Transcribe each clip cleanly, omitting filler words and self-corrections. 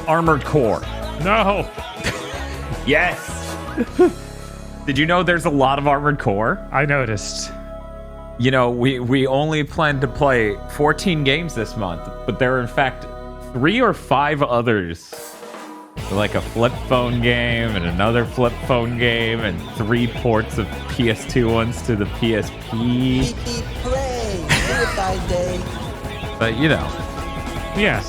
Armored Core. No. Yes. Did you know there's a lot of Armored Core? I noticed. You know, we only plan to play 14 games this month, but there are in fact 3 or 5 others. Like a flip phone game and another flip phone game and 3 ports of PS2 ones to the PSP. But you know. Yeah.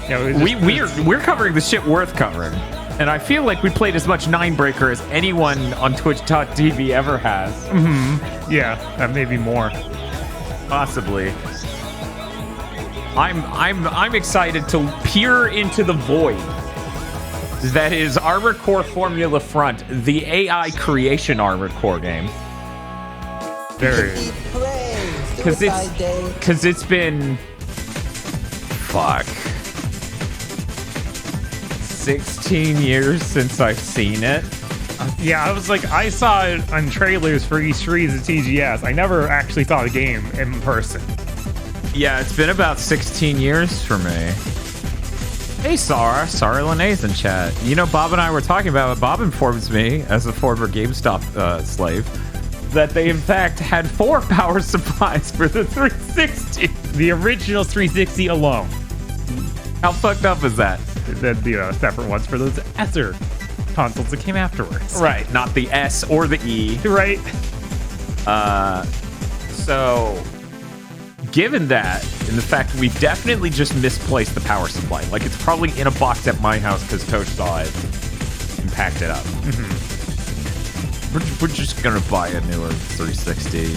We're covering the shit worth covering. And I feel like we played as much Ninebreaker as anyone on Twitch.tv ever has. Mm-hmm. Yeah, maybe more. Possibly. I'm excited to peer into the void. That is Armored Core Formula Front, the AI creation Armored Core game. There it is. Because it's been 16 years since I've seen it. Yeah, I was like, I saw it on trailers for E3s at TGS. I never actually saw the game in person. Yeah, it's been about 16 years for me. Hey, Sarah Lene's in chat. You know, Bob and I were talking about it. Bob informs me, as a former GameStop slave, that they in fact had 4 power supplies for the 360. The original 360 alone. How fucked up is that? Then separate ones for those ESSER consoles that came afterwards. Right, not the S or the E. Right. So, given that, and the fact we definitely just misplaced the power supply, like it's probably in a box at my house because Tosh saw it and packed it up. Mm-hmm. We're just gonna buy a newer 360.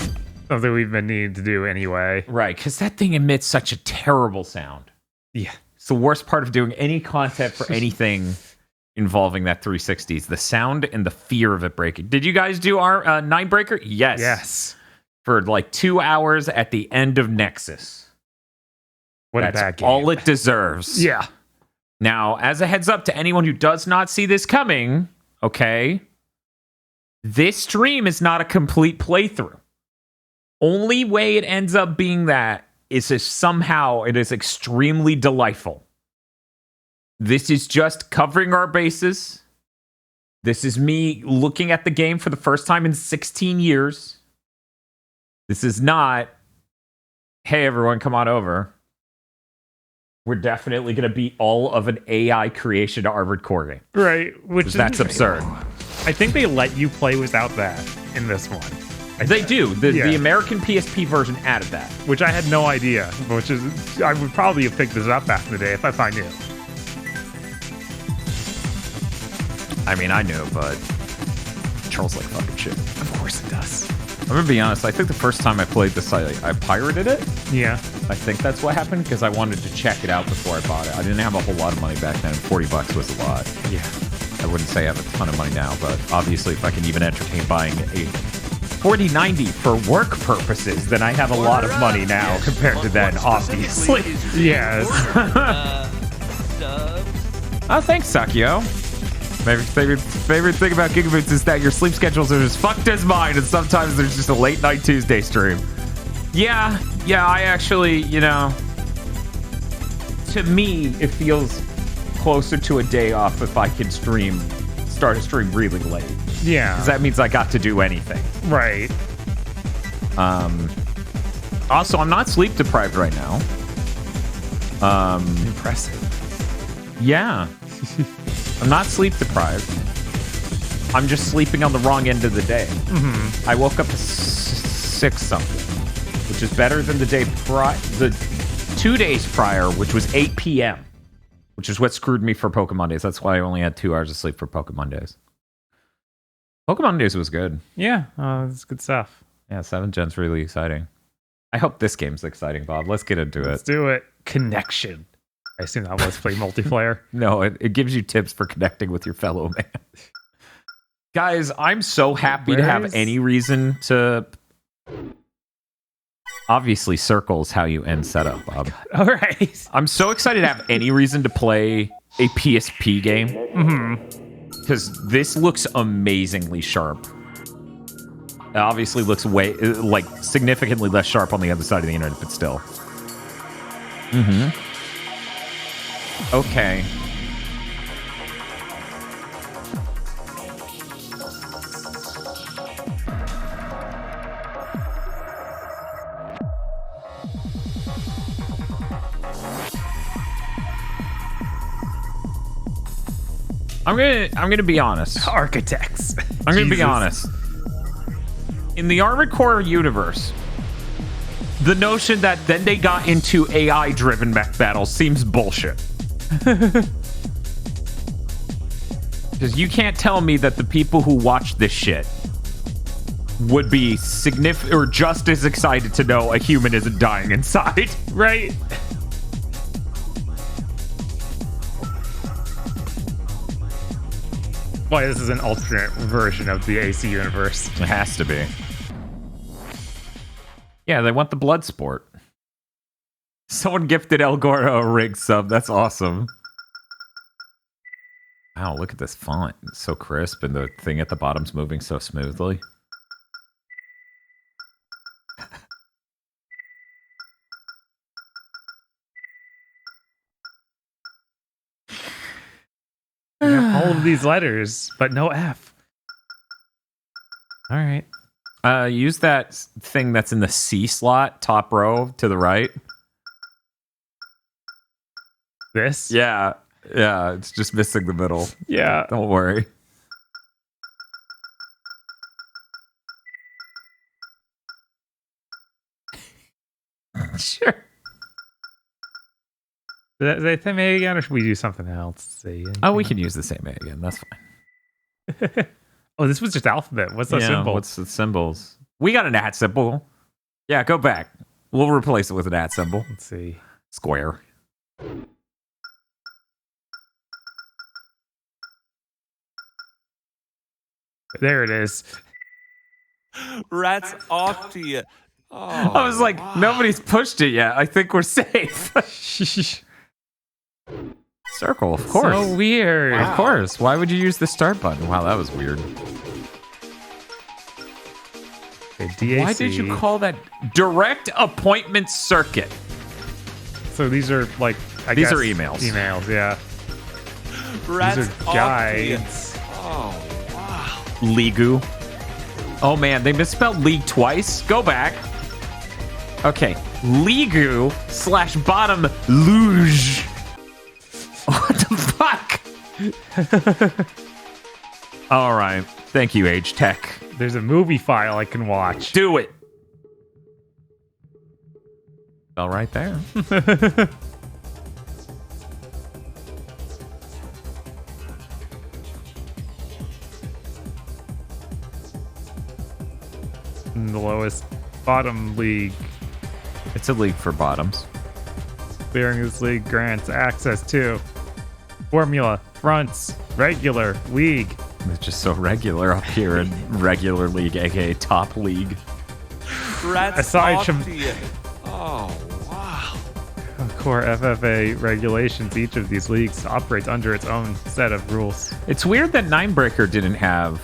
Something we've been needing to do anyway. Right, because that thing emits such a terrible sound. Yeah. It's the worst part of doing any content for anything involving that 360 is the sound and the fear of it breaking. Did you guys do our Ninebreaker? Yes. Yes. For like 2 hours at the end of Nexus. That's a bad game. All it deserves. Yeah. Now, as a heads up to anyone who does not see this coming, okay, this stream is not a complete playthrough. Only way it ends up being that is if somehow it is extremely delightful. This is just covering our bases. This is me looking at the game for the first time in 16 years. This is not, hey, everyone, come on over. We're definitely going to beat all of an AI creation Armored Core game. Right. That's absurd. I think they let you play without that in this one. They do. The American PSP version added that. Which I had no idea. Which is, I would probably have picked this up back in the day if I knew. I mean, I knew, but Charles like fucking shit. Of course it does. I'm gonna be honest. I think the first time I played this, I pirated it. Yeah. I think that's what happened because I wanted to check it out before I bought it. I didn't have a whole lot of money back then. $40 was a lot. Yeah. I wouldn't say I have a ton of money now, but obviously, if I can even entertain buying a 4090 for work purposes, then I have a lot of money now compared to then, obviously. Yes. Oh, thanks, Sakio. Favorite thing about Gigaboots is that your sleep schedules are as fucked as mine, and sometimes there's just a late night Tuesday stream. Yeah, I actually, to me, it feels closer to a day off if I can start a stream really late. Yeah. Because that means I got to do anything. Right. Also, I'm not sleep deprived right now. Impressive. Yeah. I'm not sleep deprived. I'm just sleeping on the wrong end of the day. Mm-hmm. I woke up at 6 something, which is better than the 2 days prior, which was 8 p.m., which is what screwed me for Pokemon Days. That's why I only had 2 hours of sleep for Pokemon Days. Pokemon Days was good. Yeah, it's good stuff. Yeah, 7th Gen's really exciting. I hope this game's exciting, Bob. Let's get into Let's do it. Connection. I assume that was play multiplayer. No, it gives you tips for connecting with your fellow man. Guys, I'm so happy to have any reason to... Obviously, circles how you end setup, Bob. All right. I'm so excited to have any reason to play a PSP game. Mm-hmm. Because this looks amazingly sharp. It obviously looks significantly less sharp on the other side of the internet, but still. Mm-hmm. Okay. I'm gonna be honest. Architects. I'm gonna be Jesus. honest. In the Armored Core universe, the notion that then they got into AI-driven mech battles seems bullshit. Because you can't tell me that the people who watch this shit would be significant or just as excited to know a human isn't dying inside. Right. Boy, this is an alternate version of the AC universe. It has to be. Yeah, they want the blood sport. Someone gifted El Gordo a rig sub. That's awesome. Wow, look at this font. It's so crisp, and the thing at the bottom's moving so smoothly. You have all of these letters, but no F. All right. Use that thing that's in the C slot, top row to the right. This? Yeah, it's just missing the middle. Yeah. Don't worry. Sure. Did they say me again, or should we do something else? See. Oh, we can use the same A again. That's fine. Oh, this was just alphabet. What's the symbol? What's the symbols? We got an @ symbol. Yeah, go back. We'll replace it with an @ symbol. Let's see. Square. There it is. Rats off to you. Oh, I was like, nobody's pushed it yet. I think we're safe. Circle, of course. So weird. Of course. Why would you use the start button? Wow, that was weird. Okay, DAC. Why did you call that direct appointment circuit? So these are like, These are emails. Emails, yeah. Rats These are off to you. guides. Oh, wow. Ligu. Oh man, they misspelled league twice. Go back. Okay. Ligu / bottom luge. What the fuck? All right. Thank you, Age Tech. There's a movie file I can watch. Do it. All right there. In the lowest bottom league. It's a league for bottoms. Clearing this league grants access to formula, fronts, regular, league. It's just so regular up here in regular league, aka top league. Rats Aside off from- to you. Oh, wow. Core FFA regulations, each of these leagues operates under its own set of rules. It's weird that Ninebreaker didn't have,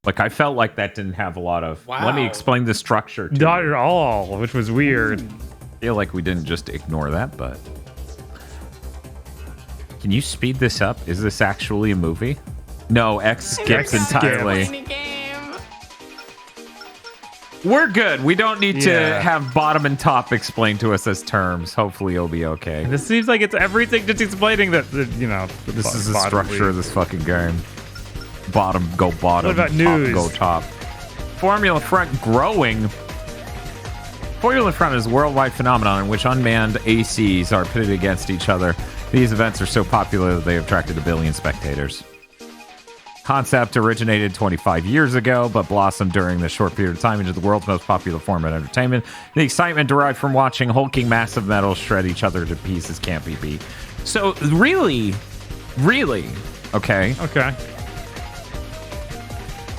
like, I felt like that didn't have a lot of, let me Wow. explain the structure to Not you. at all, which was weird. I feel like we didn't just ignore that, but. Can you speed this up? Is this actually a movie? No, X skips X entirely. We're good. We don't need to Yeah. have bottom and top explained to us as terms. Hopefully it'll be okay. This seems like it's everything just explaining that, you know, This is the bottom structure league. of this fucking game. Bottom, go bottom. What about top, news? go top. Formula Front growing. Formula Front is a worldwide phenomenon in which unmanned ACs are pitted against each other. These events are so popular that they have attracted 1 billion spectators. Concept originated 25 years ago, but blossomed during this short period of time into the world's most popular form of entertainment. The excitement derived from watching hulking massive metals shred each other to pieces can't be beat. So really, okay, Okay.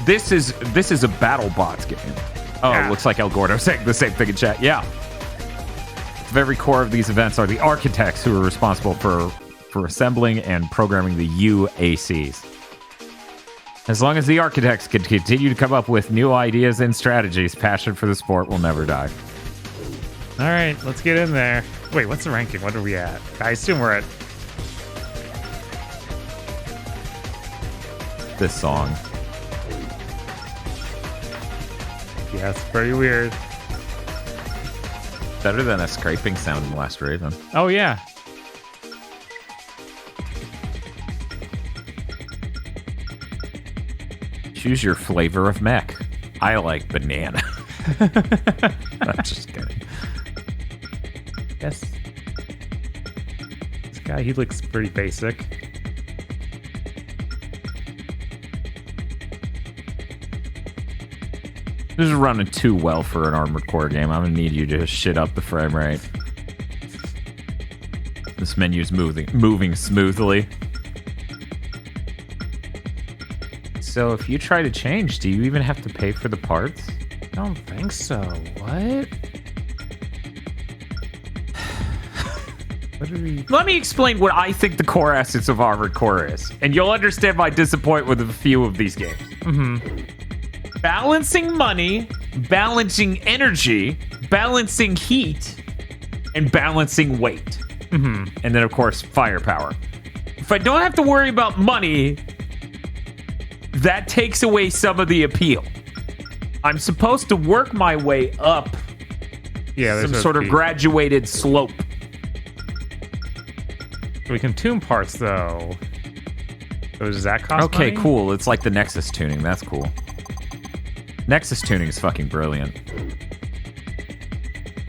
this is a BattleBots game. Oh, Yeah. it looks like El Gordo saying the same thing in chat. Yeah. At the very core of these events are the architects who are responsible for assembling and programming the UACs. As long as the architects can continue to come up with new ideas and strategies, passion for the sport will never die. All right, let's get in there. Wait, what's the ranking? What are we at? I assume we're at... This song. Yeah, it's pretty weird. Better than a scraping sound in Last Raven. Oh, yeah. Choose your flavor of mech. I like banana. I'm just kidding. Yes. This guy, he looks pretty basic. This is running too well for an Armored Core game. I'm gonna need you to shit up the frame rate. This menu's moving smoothly. So if you try to change, do you even have to pay for the parts? I don't think so. What? What are we... Let me explain what I think the core essence of Armored Core is, and you'll understand my disappointment with a few of these games. Balancing money, balancing energy, balancing heat, and balancing weight. And then, of course, firepower. If I don't have to worry about money, that takes away some of the appeal. I'm supposed to work my way up some sort of graduated slope. We can tune parts, though. So does that cost Okay, money? cool. It's like the Nexus tuning. That's cool. Nexus tuning is fucking brilliant.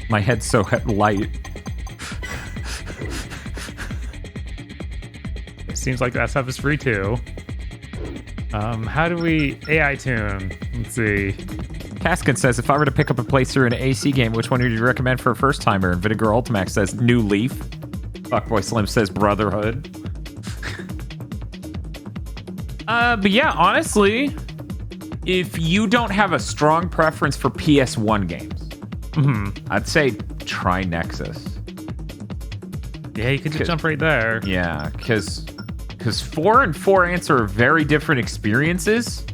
My head's so light. It seems like that stuff is free, too. How do we AI tune? Let's see. Caskin says, if I were to pick up a playthrough in an AC game, which one would you recommend for a first timer? And Vinegar Ultimax says, New Leaf. Fuckboy Slim says, Brotherhood. But yeah, honestly, if you don't have a strong preference for PS1 games, I'd say try Nexus. Yeah, you could just jump right there. Yeah, because 4 and 4 Ants are very different experiences.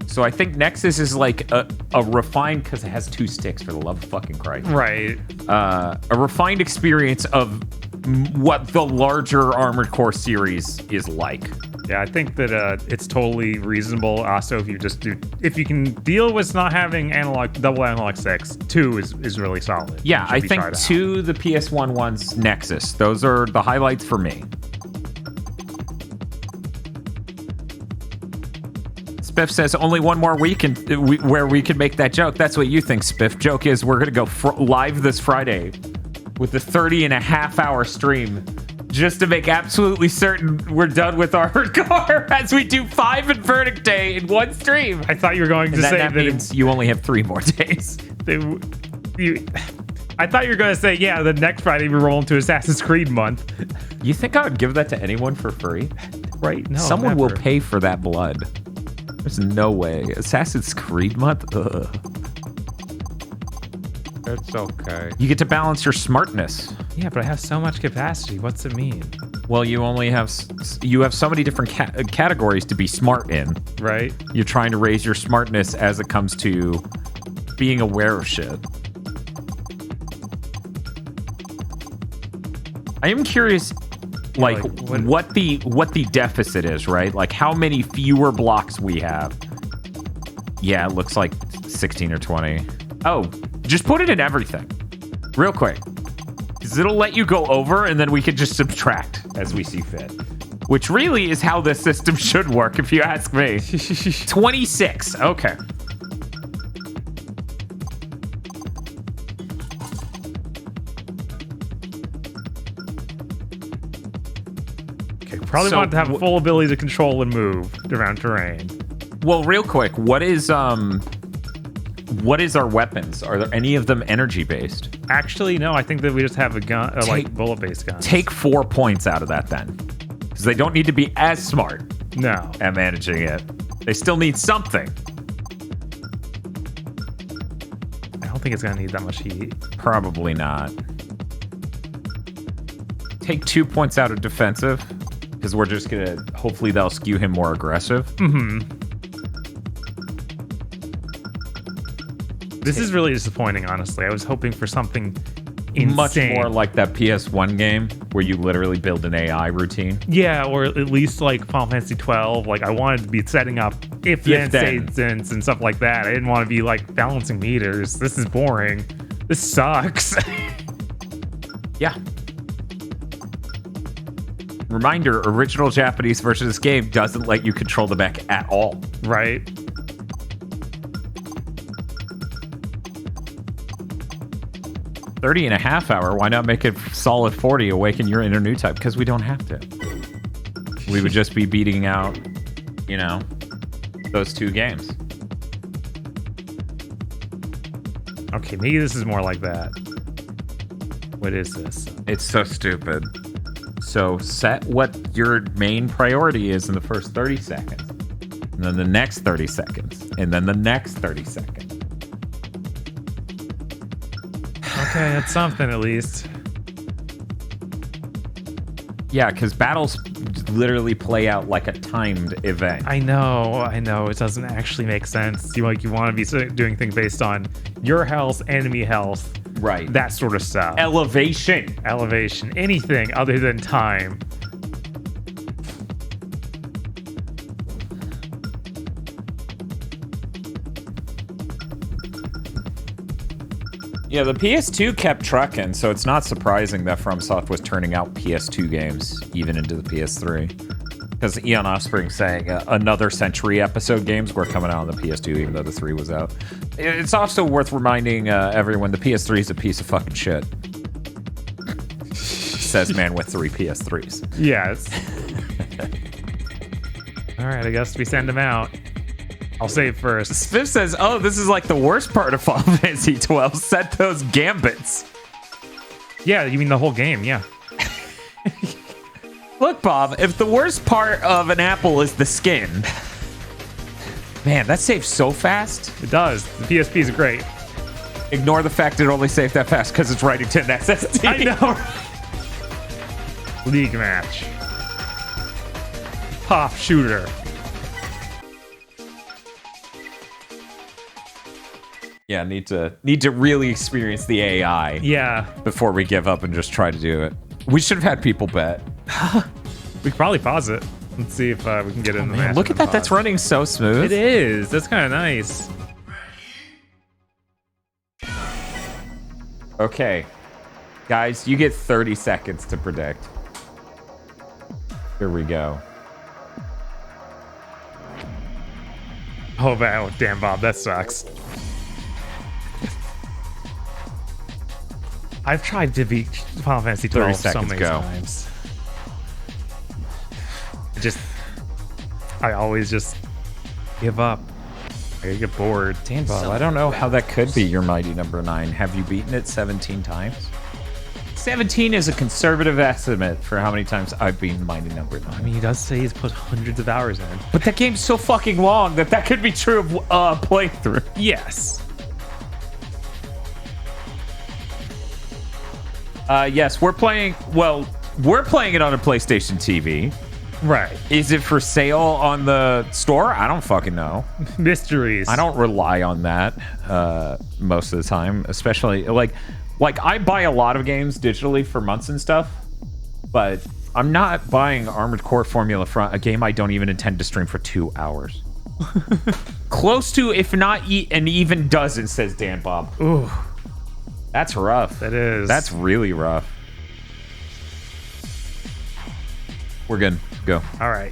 So I think Nexus is like a refined, because it has 2 sticks, for the love of fucking Christ. Right. A refined experience of what the larger Armored Core series is like. Yeah, I think that it's totally reasonable. Also, if you can deal with not having double analog sticks, 2 is really solid. Yeah, Should I be think tried out. 2, the PS1 ones, Nexus. Those are the highlights for me. Spiff says only one more week where we can make that joke. That's what you think, Spiff. Joke is we're going to go live this Friday with a 30-and-a-half-hour stream just to make absolutely certain we're done with Armored Core as we do 5 in Verdict Day in one stream. I thought you were going to say that means you only have 3 more days. I thought you were going to say, yeah, the next Friday we roll into Assassin's Creed month. You think I would give that to anyone for free? Right? No, Someone will never. pay for that blood. There's no way. Assassin's Creed month? Ugh. It's okay. You get to balance your smartness. Yeah, but I have so much capacity. What's it mean? Well, you only have so many different categories to be smart in. Right? You're trying to raise your smartness as it comes to being aware of shit. I am curious, like what the deficit is, right? Like how many fewer blocks we have. Yeah, it looks like 16 or 20. Oh, just put it in everything. Real quick. Because it'll let you go over and then we can just subtract as we see fit. Which really is how this system should work, if you ask me. 26. Okay. Probably So want to have full ability to control and move around terrain. Well, real quick, what is our weapons? Are there any of them energy based? Actually, no. I think that we just have a gun, like bullet-based gun. Take 4 points out of that then, because they don't need to be as smart No. at managing it. They still need something. I don't think it's gonna need that much heat. Probably not. Take 2 points out of defensive, because we're just gonna. Hopefully, they'll skew him more aggressive. This is really disappointing, honestly. I was hoping for something insane. Much more like that PS1 game where you literally build an AI routine. Yeah, or at least like Final Fantasy 12. Like I wanted to be setting up if then statements and stuff like that. I didn't want to be like balancing meters. This is boring. This sucks. Yeah. Reminder, original Japanese version of this game doesn't let you control the mech at all. Right? 30 and a half hour. Why not make it solid 40, awaken your inner new type? Because we don't have to. We would just be beating out, those 2 games. Okay, maybe this is more like that. What is this? It's so stupid. So set what your main priority is in the first 30 seconds. And then the next 30 seconds. And then the next 30 seconds. Okay, that's something at least. Yeah, because battles literally play out like a timed event. I know. It doesn't actually make sense. You want to be doing things based on your health, enemy health, Right. that sort of stuff. Elevation. Elevation, anything other than time. Yeah, the PS2 kept trucking, so it's not surprising that FromSoft was turning out PS2 games even into the PS3. Because Eon Offspring saying another Century episode games were coming out on the PS2, even though the 3 was out. It's also worth reminding everyone the PS3 is a piece of fucking shit. Says man with 3 PS3s. Yes. All right, I guess we send him out. I'll save first. Spiff says, oh, this is like the worst part of Final Fantasy 12. Set those gambits. Yeah, you mean the whole game, yeah. Look, Bob, if the worst part of an apple is the skin, man, that saves so fast. It does. The PSP is great. Ignore the fact it only saved that fast because it's writing to an SSD. I know. League match. Pop shooter. Yeah, need to really experience the AI Yeah. before we give up and just try to do it. We should have had people bet. We could probably pause it. Let's see if we can get it in the Man, match. look at that. That's running so smooth. It is. That's kind of nice. Okay. Guys, you get 30 seconds to predict. Here we go. Oh, wow. Damn, Bob, that sucks. I've tried to beat Final Fantasy 12 so seconds, many go. times. I always just give up. I get bored. Damn, Bob, I don't know how that could be your mighty number 9. Have you beaten it 17 times? 17 is a conservative estimate for how many times I've beaten mighty number 9. I mean, he does say he's put hundreds of hours in. But that game's so fucking long that could be true of playthrough. Yes. Yes, we're playing it on a PlayStation TV. Right. Is it for sale on the store? I don't fucking know. Mysteries. I don't rely on that most of the time, especially like I buy a lot of games digitally for months and stuff, but I'm not buying Armored Core Formula Front, a game I don't even intend to stream for 2 hours. Close to, if not an even dozen, says Dan Bob. Ooh, That's rough. that is. That's really rough. We're good. Go. all right.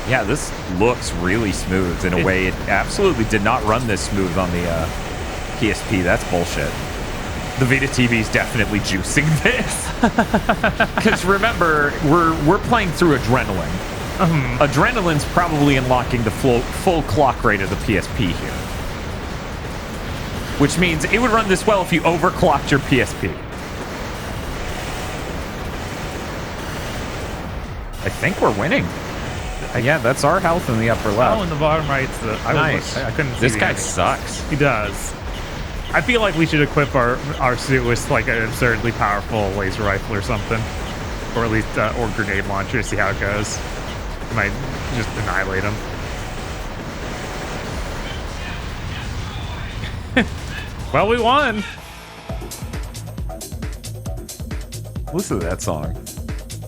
Yeah, this looks really smooth in a way it absolutely did not run this smooth on the PSP. That's bullshit. The Vita TV is definitely juicing this. Because remember, we're playing through Adrenaline. Adrenaline's probably unlocking the full clock rate of the PSP here. Which means it would run this well if you overclocked your PSP. I think we're winning. Yeah, that's our health in the upper left. Oh, in the bottom right. Nice. I couldn't see This the guy enemy. sucks. He does. I feel like we should equip our suit with like an absurdly powerful laser rifle or something, or at least or grenade launcher. See how it goes. We might just annihilate him. Well, we won. Listen to that song.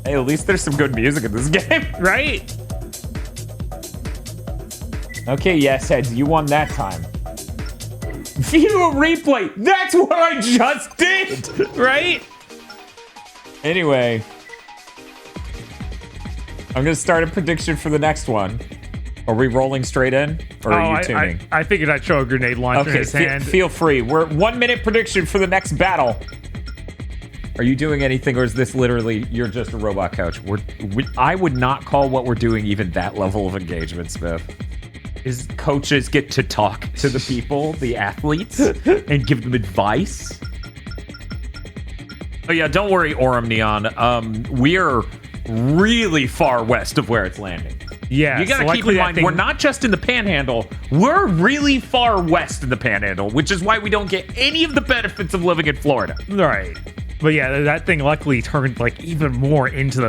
Hey, at least there's some good music in this game. Right? Okay, yes, heads, you won that time. View a replay. That's what I just did. Right? Anyway, I'm gonna start a prediction for the next one. Are we rolling straight in, or are you tuning? I figured I'd show a grenade launcher in Okay, his hand. feel free. We're 1 minute prediction for the next battle. Are you doing anything, or is this literally you're just a robot coach? I would not call what we're doing even that level of engagement, Smith. Is coaches get to talk to the people, the athletes, and give them advice? Oh yeah, don't worry, Aurum Neon. We are really far west of where it's landing. Yeah, You gotta keep in mind, we're not just in the Panhandle. We're really far west in the Panhandle, which is why we don't get any of the benefits of living in Florida. Right. But yeah, that thing luckily turned like even more into the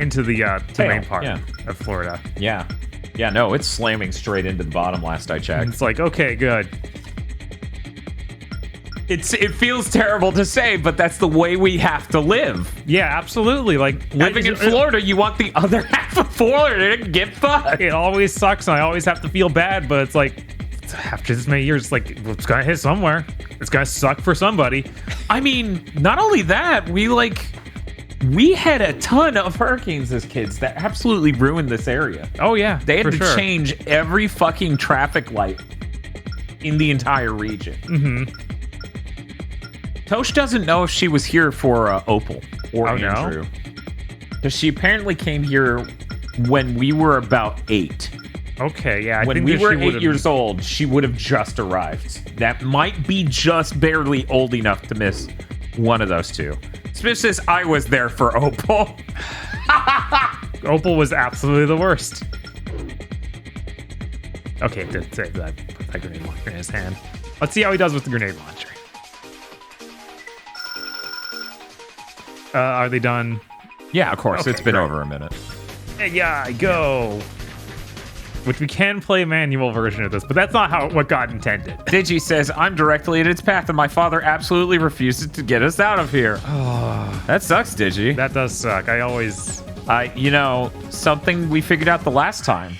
into the main part of Florida. Yeah. Yeah, no, it's slamming straight into the bottom last I checked. It's like, okay, good. It feels terrible to say, but that's the way we have to live. Yeah, absolutely. Like Living in Florida, you want the other half of Florida to get fucked. It always sucks, and I always have to feel bad. But it's like after this many years, it's like it's gonna hit somewhere. It's gonna suck for somebody. I mean, not only that, we had a ton of hurricanes as kids that absolutely ruined this area. Oh yeah, They had for to sure. change every fucking traffic light in the entire region. Mm-hmm. Tosh doesn't know if she was here for Opal or Oh, no? Andrew. Because she apparently came here when we were about 8. Okay, yeah. I When think we that were she 8 would've- years old, she would have just arrived. That might be just barely old enough to miss one of those two. Smith says, I was there for Opal. Opal was absolutely the worst. Okay, did save that. Put that grenade launcher in his hand. Let's see how he does with the grenade launcher. Are they done? Yeah, of course. Okay, It's been great. over a minute. Hey, yeah, go. Which we can play a manual version of this, but that's not what God intended. Digi says, I'm directly in its path, and my father absolutely refuses to get us out of here. That sucks, Digi. That does suck. I always... Something we figured out the last time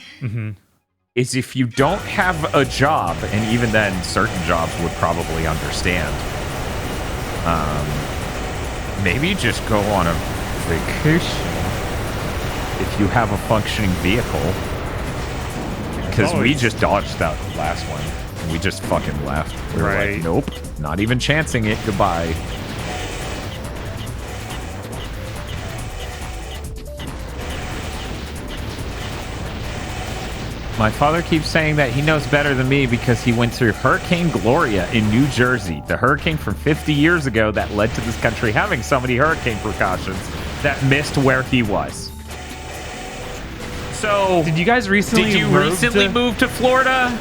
is if you don't have a job, and even then, certain jobs would probably understand. Maybe just go on a vacation if you have a functioning vehicle. Because we just dodged that last one. And we just fucking left. We were Right. like, nope, not even chancing it. Goodbye. My father keeps saying that he knows better than me because he went through Hurricane Gloria in New Jersey, the hurricane from 50 years ago that led to this country having so many hurricane precautions that missed where he was. So, Did you guys recently move to Florida? I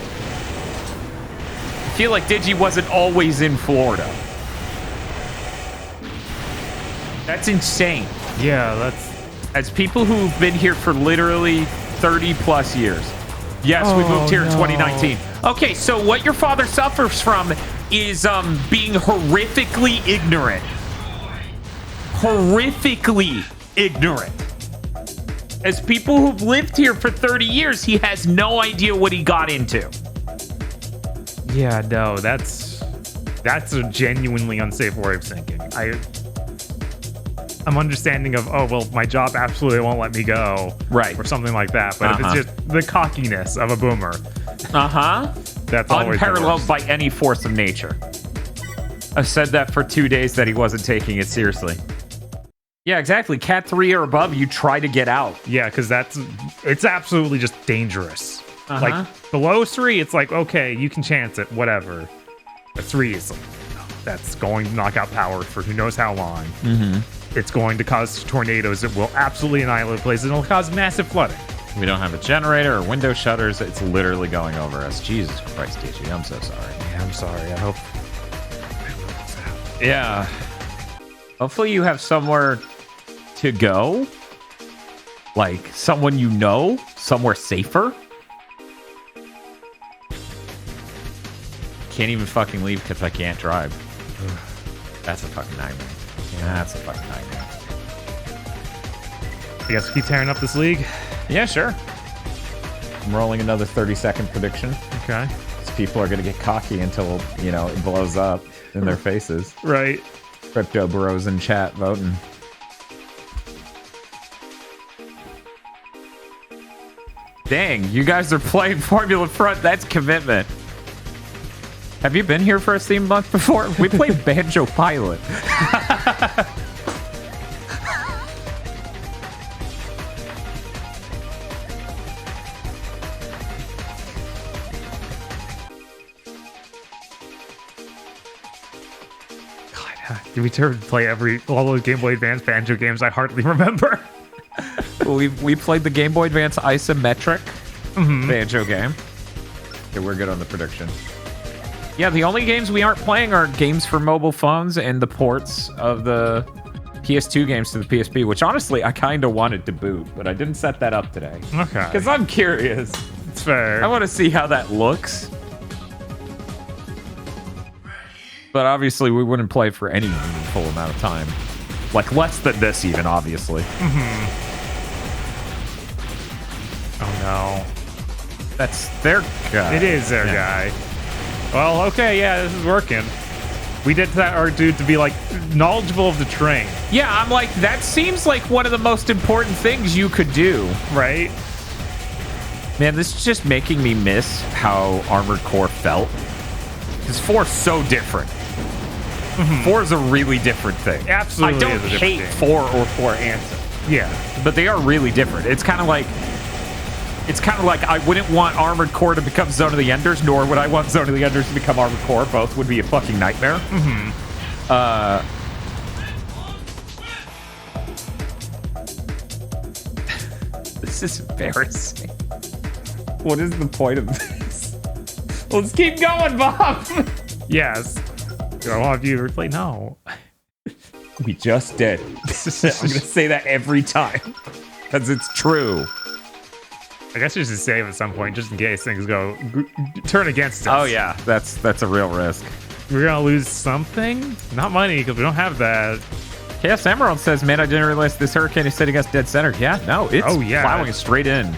feel like Digi wasn't always in Florida. That's insane. Yeah, that's... As people who've been here for literally 30 plus years. Yes, we moved here in 2019. Okay, so what your father suffers from is being horrifically ignorant. Horrifically ignorant. As people who've lived here for 30 years, he has no idea what he got into. Yeah, no, that's a genuinely unsafe way of thinking. I'm understanding of, oh, well, my job absolutely won't let me go. Right. Or something like that. But if it's just the cockiness of a boomer, that's always unparalleled the by any force of nature. I've said that for 2 days that he wasn't taking it seriously. Yeah, exactly. Cat 3 or above, you try to get out. Yeah, because it's absolutely just dangerous. Like, below 3, it's like, okay, you can chance it, whatever. But 3 is like, that's going to knock out power for who knows how long. Mm-hmm. It's going to cause tornadoes. It will absolutely annihilate places. And it'll cause massive flooding. We don't have a generator or window shutters. It's literally going over us. Jesus Christ, Digi, I'm so sorry. Yeah, I'm sorry. I hope... Yeah. Hopefully you have somewhere to go. Like, someone you know. Somewhere safer. Can't even fucking leave because I can't drive. That's a fucking nightmare. That's a fucking nightmare. I guess we keep tearing up this league. Yeah, sure. I'm rolling another 30-second prediction. Okay. These people are going to get cocky until, it blows up in their faces. Right. Crypto bros in chat voting. Dang, you guys are playing Formula Front. That's commitment. Have you been here for a Steam month before? We played Banjo Pilot. Did we play all those Game Boy Advance Banjo games? I hardly remember. we played the Game Boy Advance isometric Banjo game. Okay, we're good on the prediction. Yeah, the only games we aren't playing are games for mobile phones and the ports of the PS2 games to the PSP, which honestly I kind of wanted to boot, but I didn't set that up today. Okay. Because I'm curious. It's fair. I want to see how that looks. But obviously, we wouldn't play for any meaningful amount of time. Like, less than this even, obviously. Oh, no. That's their guy. It is their guy. Well, okay, yeah, this is working. We did that our dude to be, like, knowledgeable of the train. Yeah, I'm like, that seems like one of the most important things you could do. Right? Man, this is just making me miss how Armored Core felt. Because 4's so different. 4 is a really different thing. Absolutely I don't is a different hate game. 4 or 4 Answer. Yeah. But they are really different. It's kind of like I wouldn't want Armored Core to become Zone of the Enders, nor would I want Zone of the Enders to become Armored Core. Both would be a fucking nightmare. This is embarrassing. What is the point of this? Let's keep going, Bob. Yes. Do I want you to replay? No. We just did. I'm gonna say that every time because it's true. I guess we should save at some point just in case things go turn against us. Oh yeah, that's a real risk. We're gonna lose something? Not money, because we don't have that. Chaos Emerald says, man, I didn't realize this hurricane is sitting us dead center. Yeah, no, it's plowing straight in.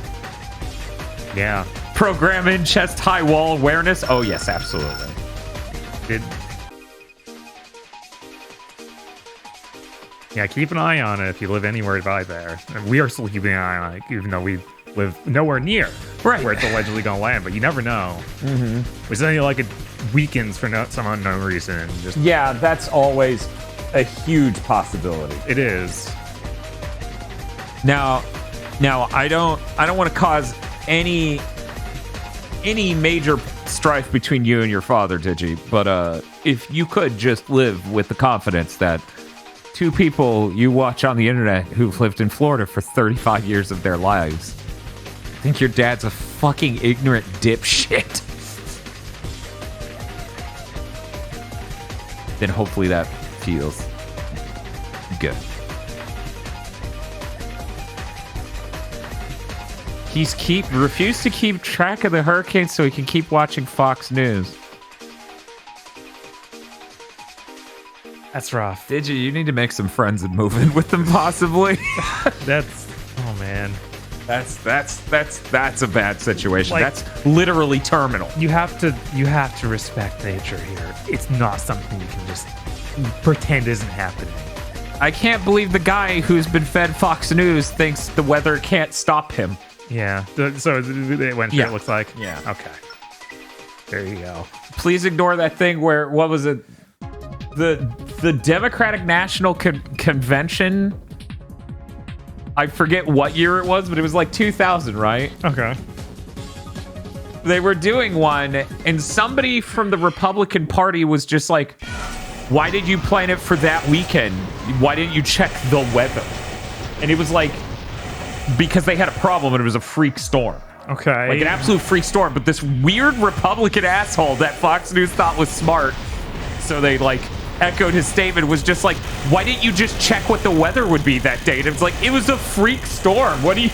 Yeah. Program in chest high wall awareness. Oh yes, absolutely. Yeah, keep an eye on it if you live anywhere by there. And we are still keeping an eye on it, even though we live nowhere near where it's allegedly going to land, but you never know. It's only like it weakens for some unknown reason. Yeah, that's always a huge possibility. It is. Now I don't want to cause any major strife between you and your father, Digi, but if you could just live with the confidence that two people you watch on the internet who've lived in Florida for 35 years of their lives think your dad's a fucking ignorant dipshit, then hopefully that feels good. He's refused to keep track of the hurricane so he can keep watching Fox News. That's rough. Digi, you need to make some friends and move in with them, possibly. Oh man. That's a bad situation. Like, that's literally terminal. You have to respect nature here. It's not something you can just pretend isn't happening. I can't believe the guy who's been fed Fox News thinks the weather can't stop him. Yeah. So it went through, Yeah. it looks like. Yeah. Okay. There you go. Please ignore that thing where, what was it? The Democratic National Convention. I forget what year it was, but it was like 2000, right? Okay. They were doing one, and somebody from the Republican Party was just like, why did you plan it for that weekend? Why didn't you check the weather? And it was like, because they had a problem and it was a freak storm. Okay. Like an absolute freak storm, but this weird Republican asshole that Fox News thought was smart, so they like echoed his statement, was just like, why didn't you just check what the weather would be that day? And it's like, it was a freak storm. What do you...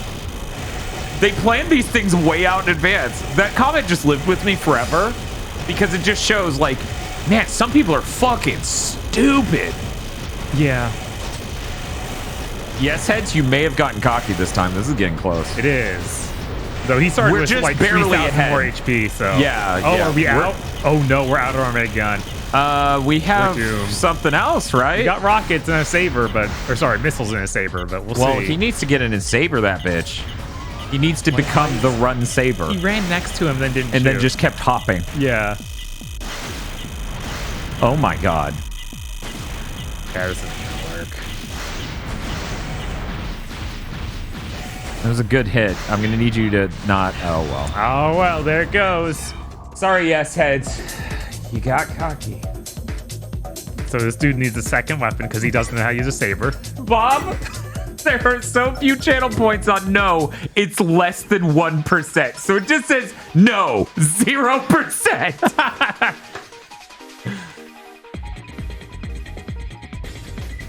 They planned these things way out in advance. That comment just lived with me forever because it just shows like, man, some people are fucking stupid. Yeah. Yes, heads, you may have gotten cocky this time. This is getting close. It is. Though he started We're with just like barely 3,000 ahead. more HP, so... Yeah, Oh, yeah. are we out? Oh no, we're out of our mega gun. We have We're doomed. something else, right? We got rockets and a saber, but... Or sorry, missiles and a saber, but we'll see. Well, he needs to get in and saber that bitch. He needs to become the run saver. He ran next to him, then didn't And then shoot. just kept hopping. Yeah. Oh my god. Yeah, this isn't gonna work. That was a good hit. I'm gonna need you to not. Oh well. Oh, well, there it goes. Sorry, yes heads. You got cocky. So this dude needs a second weapon because he doesn't know how to use a saber. Bob, there are so few channel points on no, it's less than 1%. So it just says no, 0%.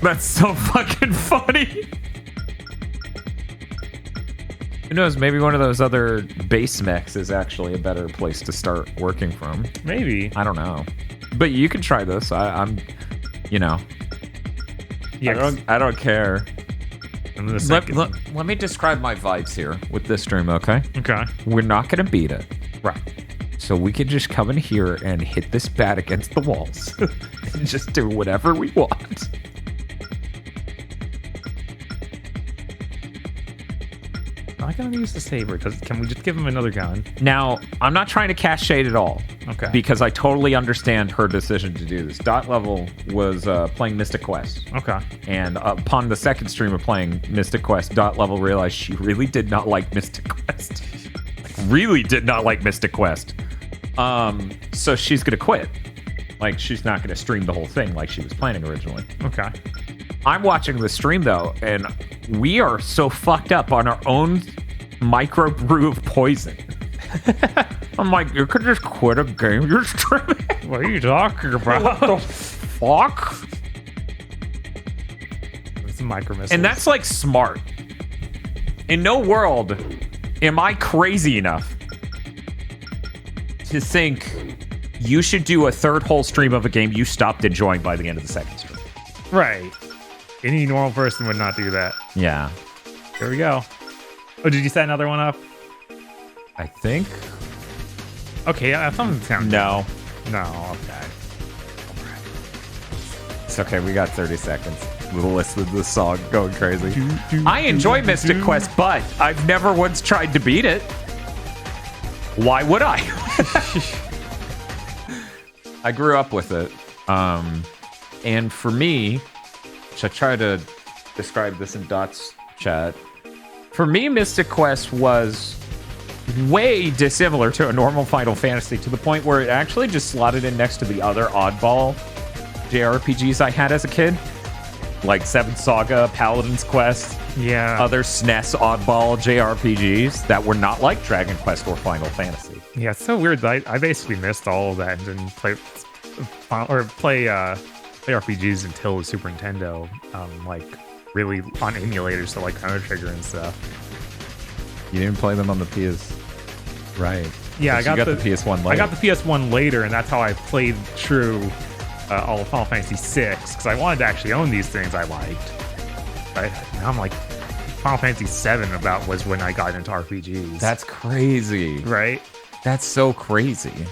That's so fucking funny. Who knows? Maybe one of those other base mechs is actually a better place to start working from. Maybe. I don't know. But you can try this. I'm, you know. Yes. I don't care. And the Let, second- let me describe my vibes here with this stream, okay? Okay. We're not going to beat it. Right. So we can just come in here and hit this bat against the walls and just do whatever we want. I gotta use the saber. Can we just give him another gun? Now, I'm not trying to cast shade at all. Okay. Because I totally understand her decision to do this. Dot Level was playing Mystic Quest. Okay. And upon the second stream of playing Mystic Quest, Dot Level realized she really did not like Mystic Quest. Really did not like Mystic Quest. So she's gonna quit. Like, she's not gonna stream the whole thing like she was planning originally. Okay. I'm watching the stream though, and we are so fucked up on our own micro brew of poison. I'm like, you could just quit a game you're streaming. What are you talking about? What the fuck? It's micro missiles. And that's like smart. In no world am I crazy enough to think you should do a third whole stream of a game you stopped enjoying by the end of the second stream. right. Any normal person would not do that. Yeah. Here we go. Oh, did you set another one up? I think. Okay, yeah, something sounds. No. No, okay. It's okay, we got 30 seconds. We'll listen to the song going crazy. I enjoy Mystic Quest, but I've never once tried to beat it. Why would I? I grew up with it. And for me, which I try to describe this in Dot's chat, for me, Mystic Quest was way dissimilar to a normal Final Fantasy, to the point where it actually just slotted in next to the other oddball JRPGs I had as a kid, like Seven Saga, Paladin's Quest, Yeah. other SNES oddball JRPGs that were not like Dragon Quest or Final Fantasy. Yeah, it's so weird. I basically missed all of that and didn't play RPGs until the Super Nintendo, like really on emulators, so like Chrono Trigger and stuff. You didn't play them on the PS, right? Yeah, I You got the PS1 later. I got the PS1 later, and that's how I played through all of Final Fantasy VI, because I wanted to actually own these things I liked. But now I'm like, Final Fantasy VII was when I got into RPGs. That's crazy. right. That's so crazy.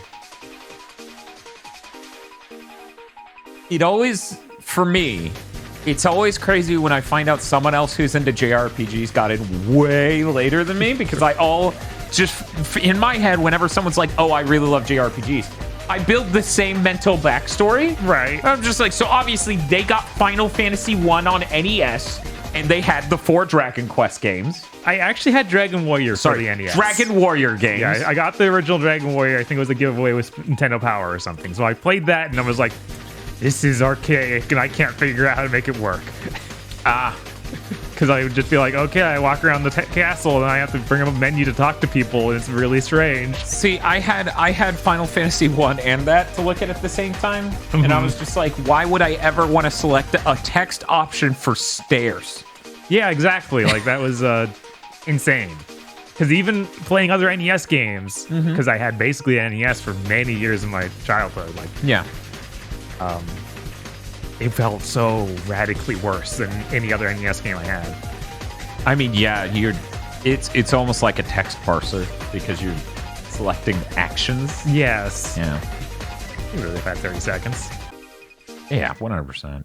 It always, for me, it's always crazy when I find out someone else who's into JRPGs got in way later than me, because in my head, whenever someone's like, oh, I really love JRPGs, I build the same mental backstory. Right. I'm just like, so obviously they got Final Fantasy 1 on NES, and they had the 4 Dragon Quest games. I actually had Dragon Warrior for the NES. Dragon Warrior games. Yeah, I got the original Dragon Warrior. I think it was a giveaway with Nintendo Power or something. So I played that, and I was like, this is archaic, and I can't figure out how to make it work. Because I would just be like, okay, I walk around the castle, and I have to bring up a menu to talk to people, and it's really strange. See, I had Final Fantasy 1 and that to look at the same time, and I was just like, why would I ever want to select a text option for stairs? Yeah, exactly. Like, that was insane. Because even playing other NES games, because I had basically an NES for many years in my childhood, like, Yeah. it felt so radically worse than any other NES game I had. I mean, yeah, it's almost like a text parser because you're selecting actions. Yes. Yeah. You really had 30 seconds. Yeah, 100%.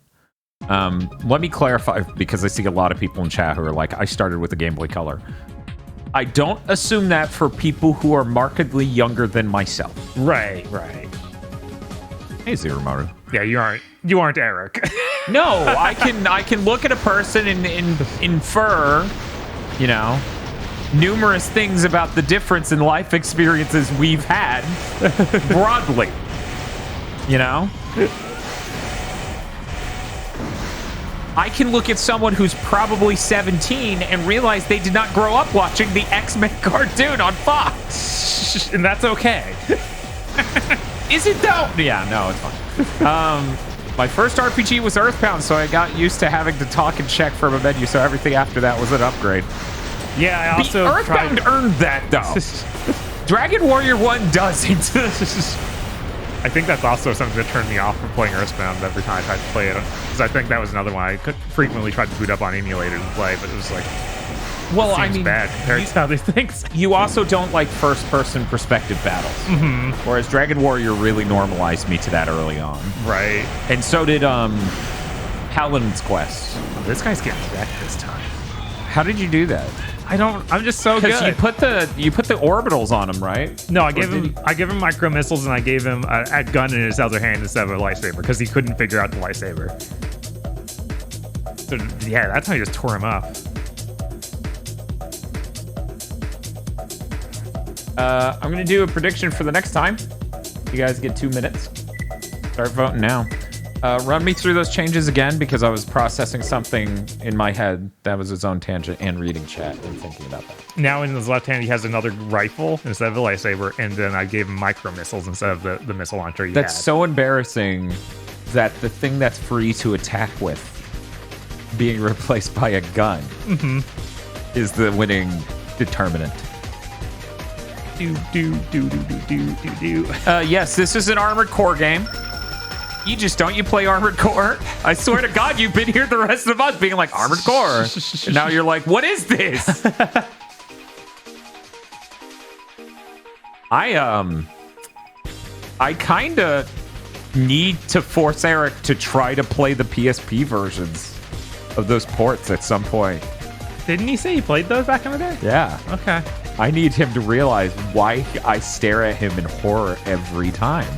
Let me clarify, because I see a lot of people in chat who are like, I started with the Game Boy Color. I don't assume that for people who are markedly younger than myself. Right. Hey, Zero Maru. Yeah, you aren't Eric. No, I can look at a person and infer, numerous things about the difference in life experiences we've had broadly. I can look at someone who's probably 17 and realize they did not grow up watching the X-Men cartoon on Fox. And that's okay. Is it though? Yeah, no, it's fine. My first RPG was Earthbound, so I got used to having to talk and check from a menu, so everything after that was an upgrade. Yeah, I also Earthbound earned that, though. Dragon Warrior 1 doesn't. I think that's also something that turned me off from playing Earthbound every time I tried to play it. Because I think that was another one I could frequently try to boot up on emulator and play, but it was like, Well, seems I mean, bad compared to how they think. you also don't like first-person perspective battles. Mm-hmm. Whereas Dragon Warrior really normalized me to that early on. Right. And so did Paladin's Quest. This guy's getting wrecked this time. How did you do that? I'm just so good. Because you put the orbitals on him, right? No, I gave him micro missiles and I gave him a gun in his other hand instead of a lightsaber because he couldn't figure out the lightsaber. So yeah, that's how he just tore him up. I'm going to do a prediction for the next time. You guys get 2 minutes. Start voting now. Run me through those changes again because I was processing something in my head that was its own tangent and reading chat and thinking about that. Now in his left hand, he has another rifle instead of a lightsaber, and then I gave him micro missiles instead of the missile launcher he That's had. so embarrassing that the thing that's free to attack with being replaced by a gun is the winning determinant. Yes, this is an Armored Core game. Don't you play Armored Core? I swear to God, you've been here the rest of the month being like, Armored Core. And now you're like, what is this? I kind of need to force Eric to try to play the PSP versions of those ports at some point. Didn't he say he played those back in the day? Yeah. Okay. I need him to realize why I stare at him in horror every time.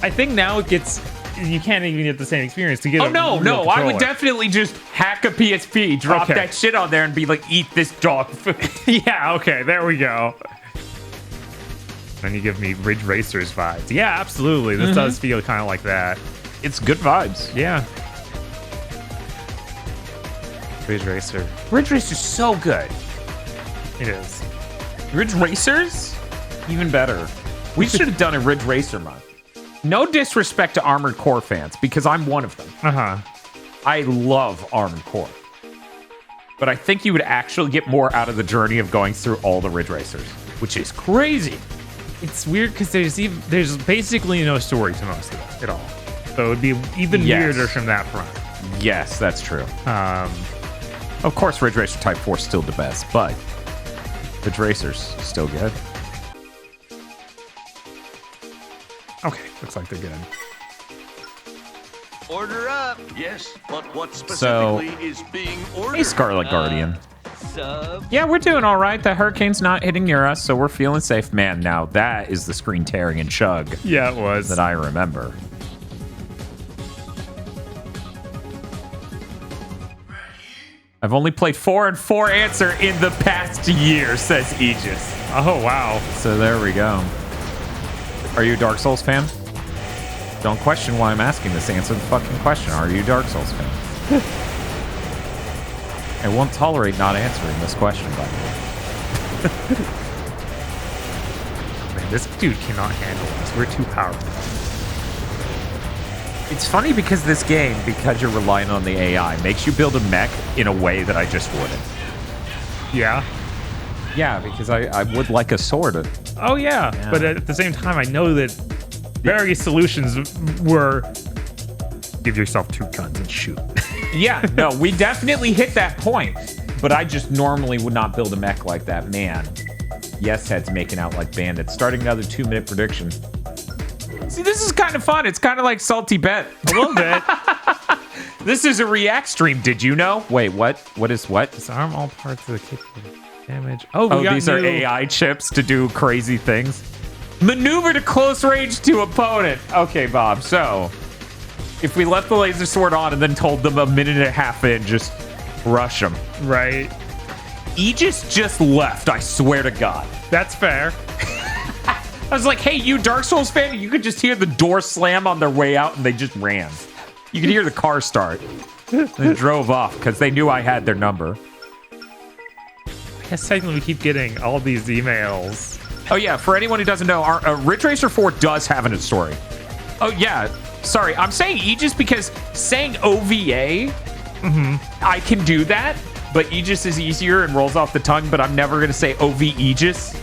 I think now you can't even get the same experience to get Oh, no, I would definitely just hack a PSP, drop Okay. that shit on there and be like, eat this dog food. Yeah, okay, there we go. Then you give me Ridge Racers vibes. Yeah, absolutely. This does feel kind of like that. It's good vibes. Yeah. Ridge Racer. Ridge Racer's so good. It is. Ridge Racers? Even better. We should have done a Ridge Racer month. No disrespect to Armored Core fans, because I'm one of them. Uh-huh. I love Armored Core. But I think you would actually get more out of the journey of going through all the Ridge Racers, which is crazy. It's weird because there's basically no story to most of it at all. So it would be even weirder from that front. Yes, that's true. Of course, Ridge Racer Type 4 is still the best, but Ridge Racer's still good. Okay, looks like they're good. Order up. Yes, but what specifically is being ordered? Hey, Scarlet Guardian. Sub. Yeah, we're doing all right. The hurricane's not hitting near us, so we're feeling safe. Man, now that is the screen tearing and chug Yeah, it was. that I remember. I've only played 4 and 4 Answer in the past year, says Aegis. Oh, wow. So there we go. Are you a Dark Souls fan? Don't question why I'm asking this. Answer the fucking question. Are you a Dark Souls fan? I won't tolerate not answering this question, by the way. Man, this dude cannot handle us. We're too powerful. It's funny because this game, because you're relying on the AI, makes you build a mech in a way that I just wouldn't. Yeah? Yeah, because I would like a sword. Oh, yeah. But at the same time, I know that various solutions were give yourself 2 guns and shoot. Yeah, no, we definitely hit that point. But I just normally would not build a mech like that. Man, Yes Head's making out like bandits. Starting another 2-minute prediction. See, this is kind of fun. It's kind of like Salty Bet. A little bit. This is a React stream. Did you know? Wait, what? What is what? Disarm all parts of the kick. Damage. Oh, Oh, these are AI chips to do crazy things. Maneuver to close range to opponent. Okay, Bob. So, if we left the laser sword on and then told them a minute and a half in, just rush them. Right. Aegis just left, I swear to God. That's fair. I was like, hey, you Dark Souls fan, you could just hear the door slam on their way out and they just ran. You could hear the car start. They drove off because they knew I had their number. I guess technically we keep getting all these emails. Oh, yeah, for anyone who doesn't know, our Ridge Racer 4 does have a story. Oh, yeah. Sorry, I'm saying Aegis because saying OVA, I can do that, but Aegis is easier and rolls off the tongue, but I'm never going to say OV Aegis.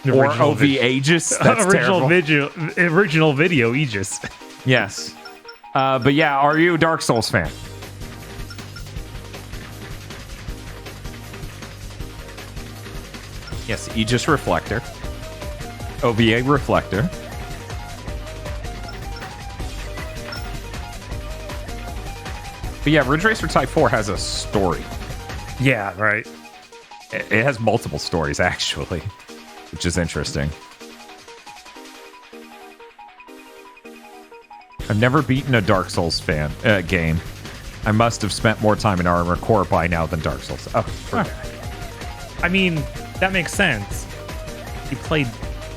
Or OV Aegis. That's terrible. Original video Aegis. Yes. But yeah, are you a Dark Souls fan? Yes, Aegis Reflector. OVA Reflector. But yeah, Ridge Racer Type 4 has a story. Yeah, right. It has multiple stories, actually, which is interesting. I've never beaten a Dark Souls game. I must have spent more time in Armored Core by now than Dark Souls. Oh, I mean, that makes sense. You played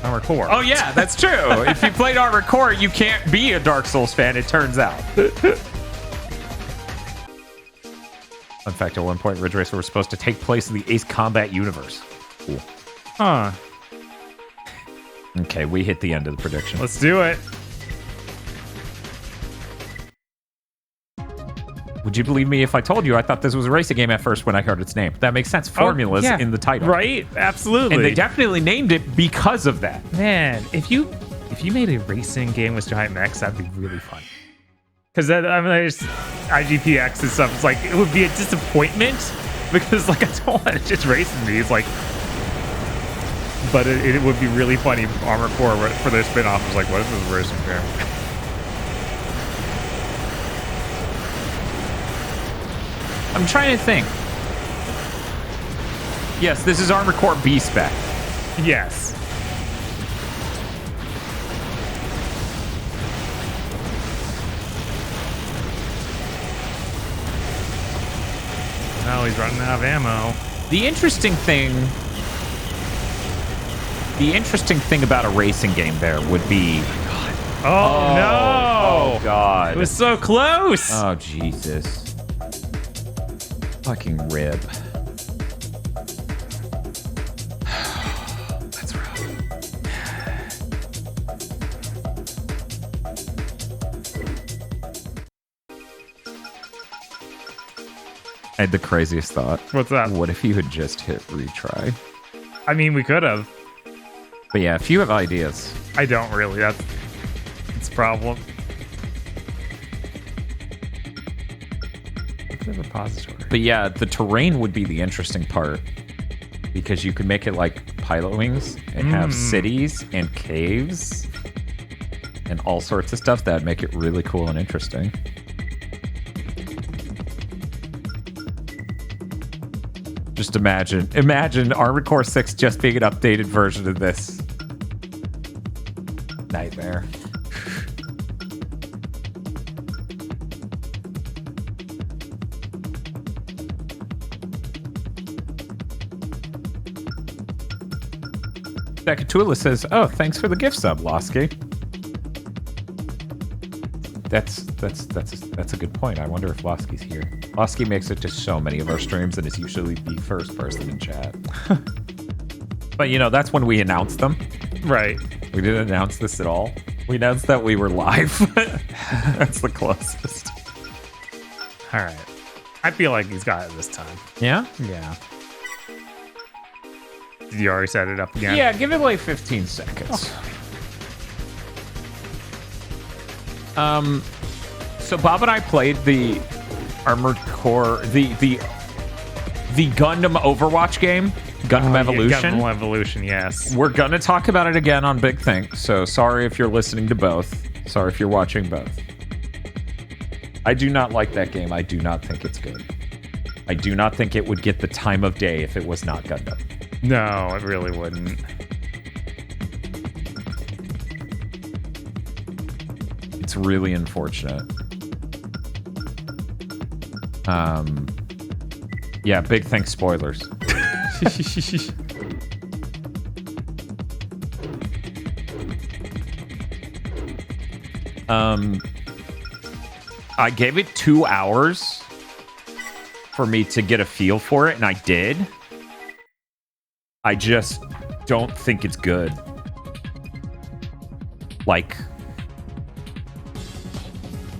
Armored Core. Oh yeah, that's true. If you played Armored Core, you can't be a Dark Souls fan, it turns out. In fact, at one point, Ridge Racer was supposed to take place in the Ace Combat universe. Cool. Huh. Okay, we hit the end of the prediction. Let's do it. Would you believe me if I told you I thought this was a racing game at first when I heard its name? That makes sense. Formulas in the title. Right? Absolutely. And they definitely named it because of that. Man, if you made a racing game with giant mechs, that'd be really fun. Because I mean, there's IGPX and stuff. It's like, it would be a disappointment because, like, I don't want to just race in these. Like, but it would be really funny. Armored Core for their spin-off was like, what is this racing game? I'm trying to think. Yes, this is Armored Core B spec. Yes. No, he's running out of ammo. The interesting thing about a racing game there would be... Oh, no! Oh, God. It was so close! Oh, Jesus. Fucking rib. That's rough. I had the craziest thought. What's that? What if you had just hit retry? I mean, we could have. But yeah, if you have ideas. I don't really. That's a problem. Repository. But yeah, the terrain would be the interesting part because you could make it like Pilot Wings and have cities and caves and all sorts of stuff that'd make it really cool and interesting. Just imagine Armored Core 6 just being an updated version of this. Nightmare. Zakatula says, "Oh, thanks for the gift sub, Losky." That's a good point. I wonder if Losky's here. Losky makes it to so many of our streams and is usually the first person in chat. But you know, that's when we announce them. Right. We didn't announce this at all. We announced that we were live. That's the closest. All right. I feel like he's got it this time. Yeah? Yeah. Did you already set it up again? Yeah, give it like 15 seconds. Okay. So Bob and I played the Armored Core, the Gundam Overwatch game, Gundam Evolution. Gundam Evolution, yes. We're gonna talk about it again on Big Think. So sorry if you're listening to both. Sorry if you're watching both. I do not like that game. I do not think it's good. I do not think it would get the time of day if it was not Gundam. No, it really wouldn't. It's really unfortunate. Yeah, big thanks, spoilers. I gave it 2 hours for me to get a feel for it, and I did. I just don't think it's good. Like,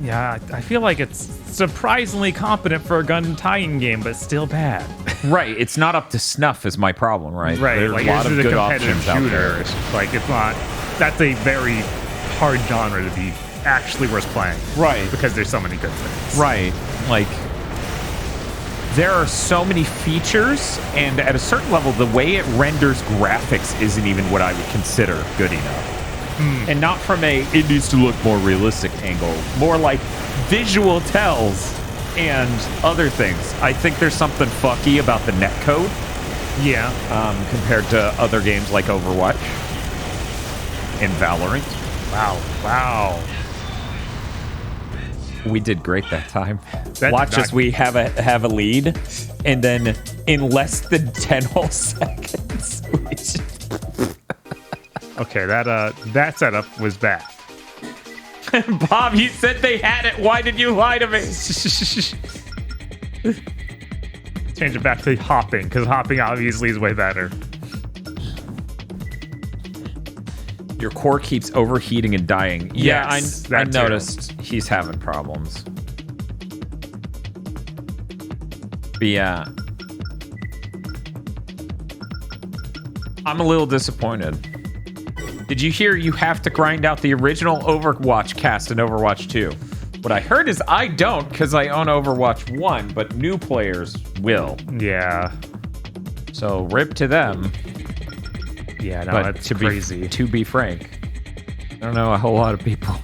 Yeah, I feel like it's surprisingly competent for a gun tying game, but still bad. right, it's not up to snuff is my problem, right? Right, There's like a lot this of is a good competitive options out there. shooter. Like it's not. That's a very hard genre to be actually worth playing. Right. Because there's so many good things. Right. Like, there are so many features, and at a certain level, the way it renders graphics isn't even what I would consider good enough. And not from a, it needs to look more realistic angle, more like visual tells and other things. I think there's something fucky about the netcode Yeah. compared to other games like Overwatch and Valorant. Wow. We did great that time. That Watch did as not- we have a lead, and then in less than 10 whole seconds, we just... Okay, that setup was bad. Bob, you said they had it. Why did you lie to me? Change it back to hopping, because hopping obviously is way better. Your core keeps overheating and dying. Yes, Yeah, I that too. noticed he's having problems. But yeah, I'm a little disappointed. Did you hear you have to grind out the original Overwatch cast in Overwatch 2? What I heard is I don't because I own Overwatch 1, but new players will. Yeah. So rip to them. Yeah, no, But that's to crazy. to be frank, I don't know a whole lot of people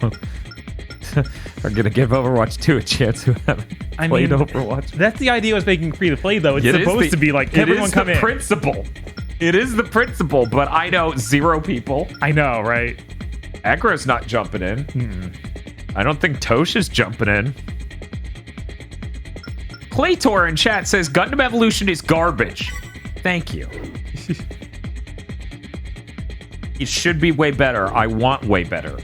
are gonna give Overwatch 2 a chance who haven't played Overwatch. That's the idea was making free to play though. It's It is supposed the- to be like it everyone is come the in. principle. It is the principle, but I know 0 people. I know, right? Agro's not jumping in. I don't think Tosh is jumping in. Claytor in chat says Gundam Evolution is garbage. Thank you. It should be way better. I want way better.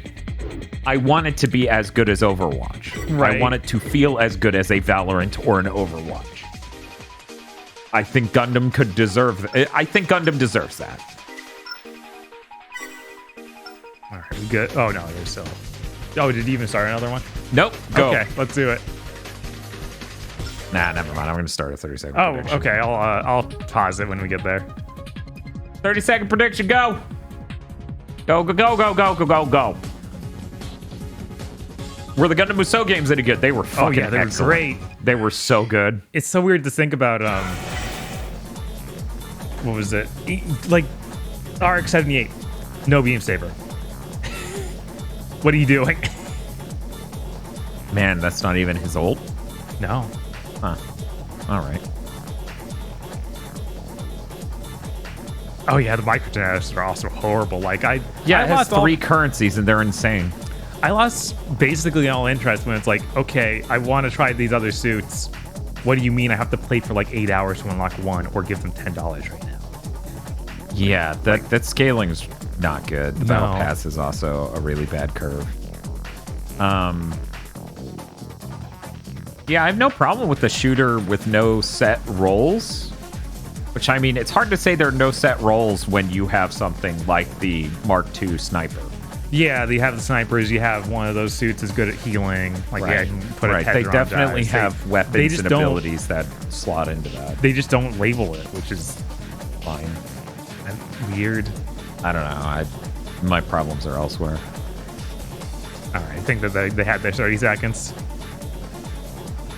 I want it to be as good as Overwatch. Right. I want it to feel as good as a Valorant or an Overwatch. I think Gundam could deserve. I think Gundam deserves that. All right, we good. Oh no, there's still. Oh, did you even start another one? Nope. Go. Okay, let's do it. Nah, never mind. I'm going to start a 30-second Oh, prediction. okay. I'll pause it when we get there. 30-second prediction. Go. Go, go, go, go, go, go, go, go. Were the Gundam Musou games any good? They were fucking yeah, they were excellent. great. They were so good. It's so weird to think about. What was it? Like RX-78, no beam saber. What are you doing? Man, that's not even his ult. No. Huh. All right. Oh yeah, the microtransactions are also horrible. Like I Yeah, it has lost all- 3 currencies and they're insane. I lost basically all interest when it's like, okay, I want to try these other suits. What do you mean I have to play for like 8 hours to unlock one or give them $10 right now? Yeah, that scaling's not good. The battle No. pass is also a really bad curve. Yeah, I have no problem with the shooter with no set roles. Which, I mean, it's hard to say there are no set roles when you have something like the Mark II sniper. Yeah, you have the snipers. You have one of those suits is good at healing. Like yeah, you can put a Right. tether They on definitely guys. have they weapons just and don't- abilities that slot into that. They just don't label it, which is Fine. weird. I don't know. My problems are elsewhere. All right, I think that they had their 30 seconds.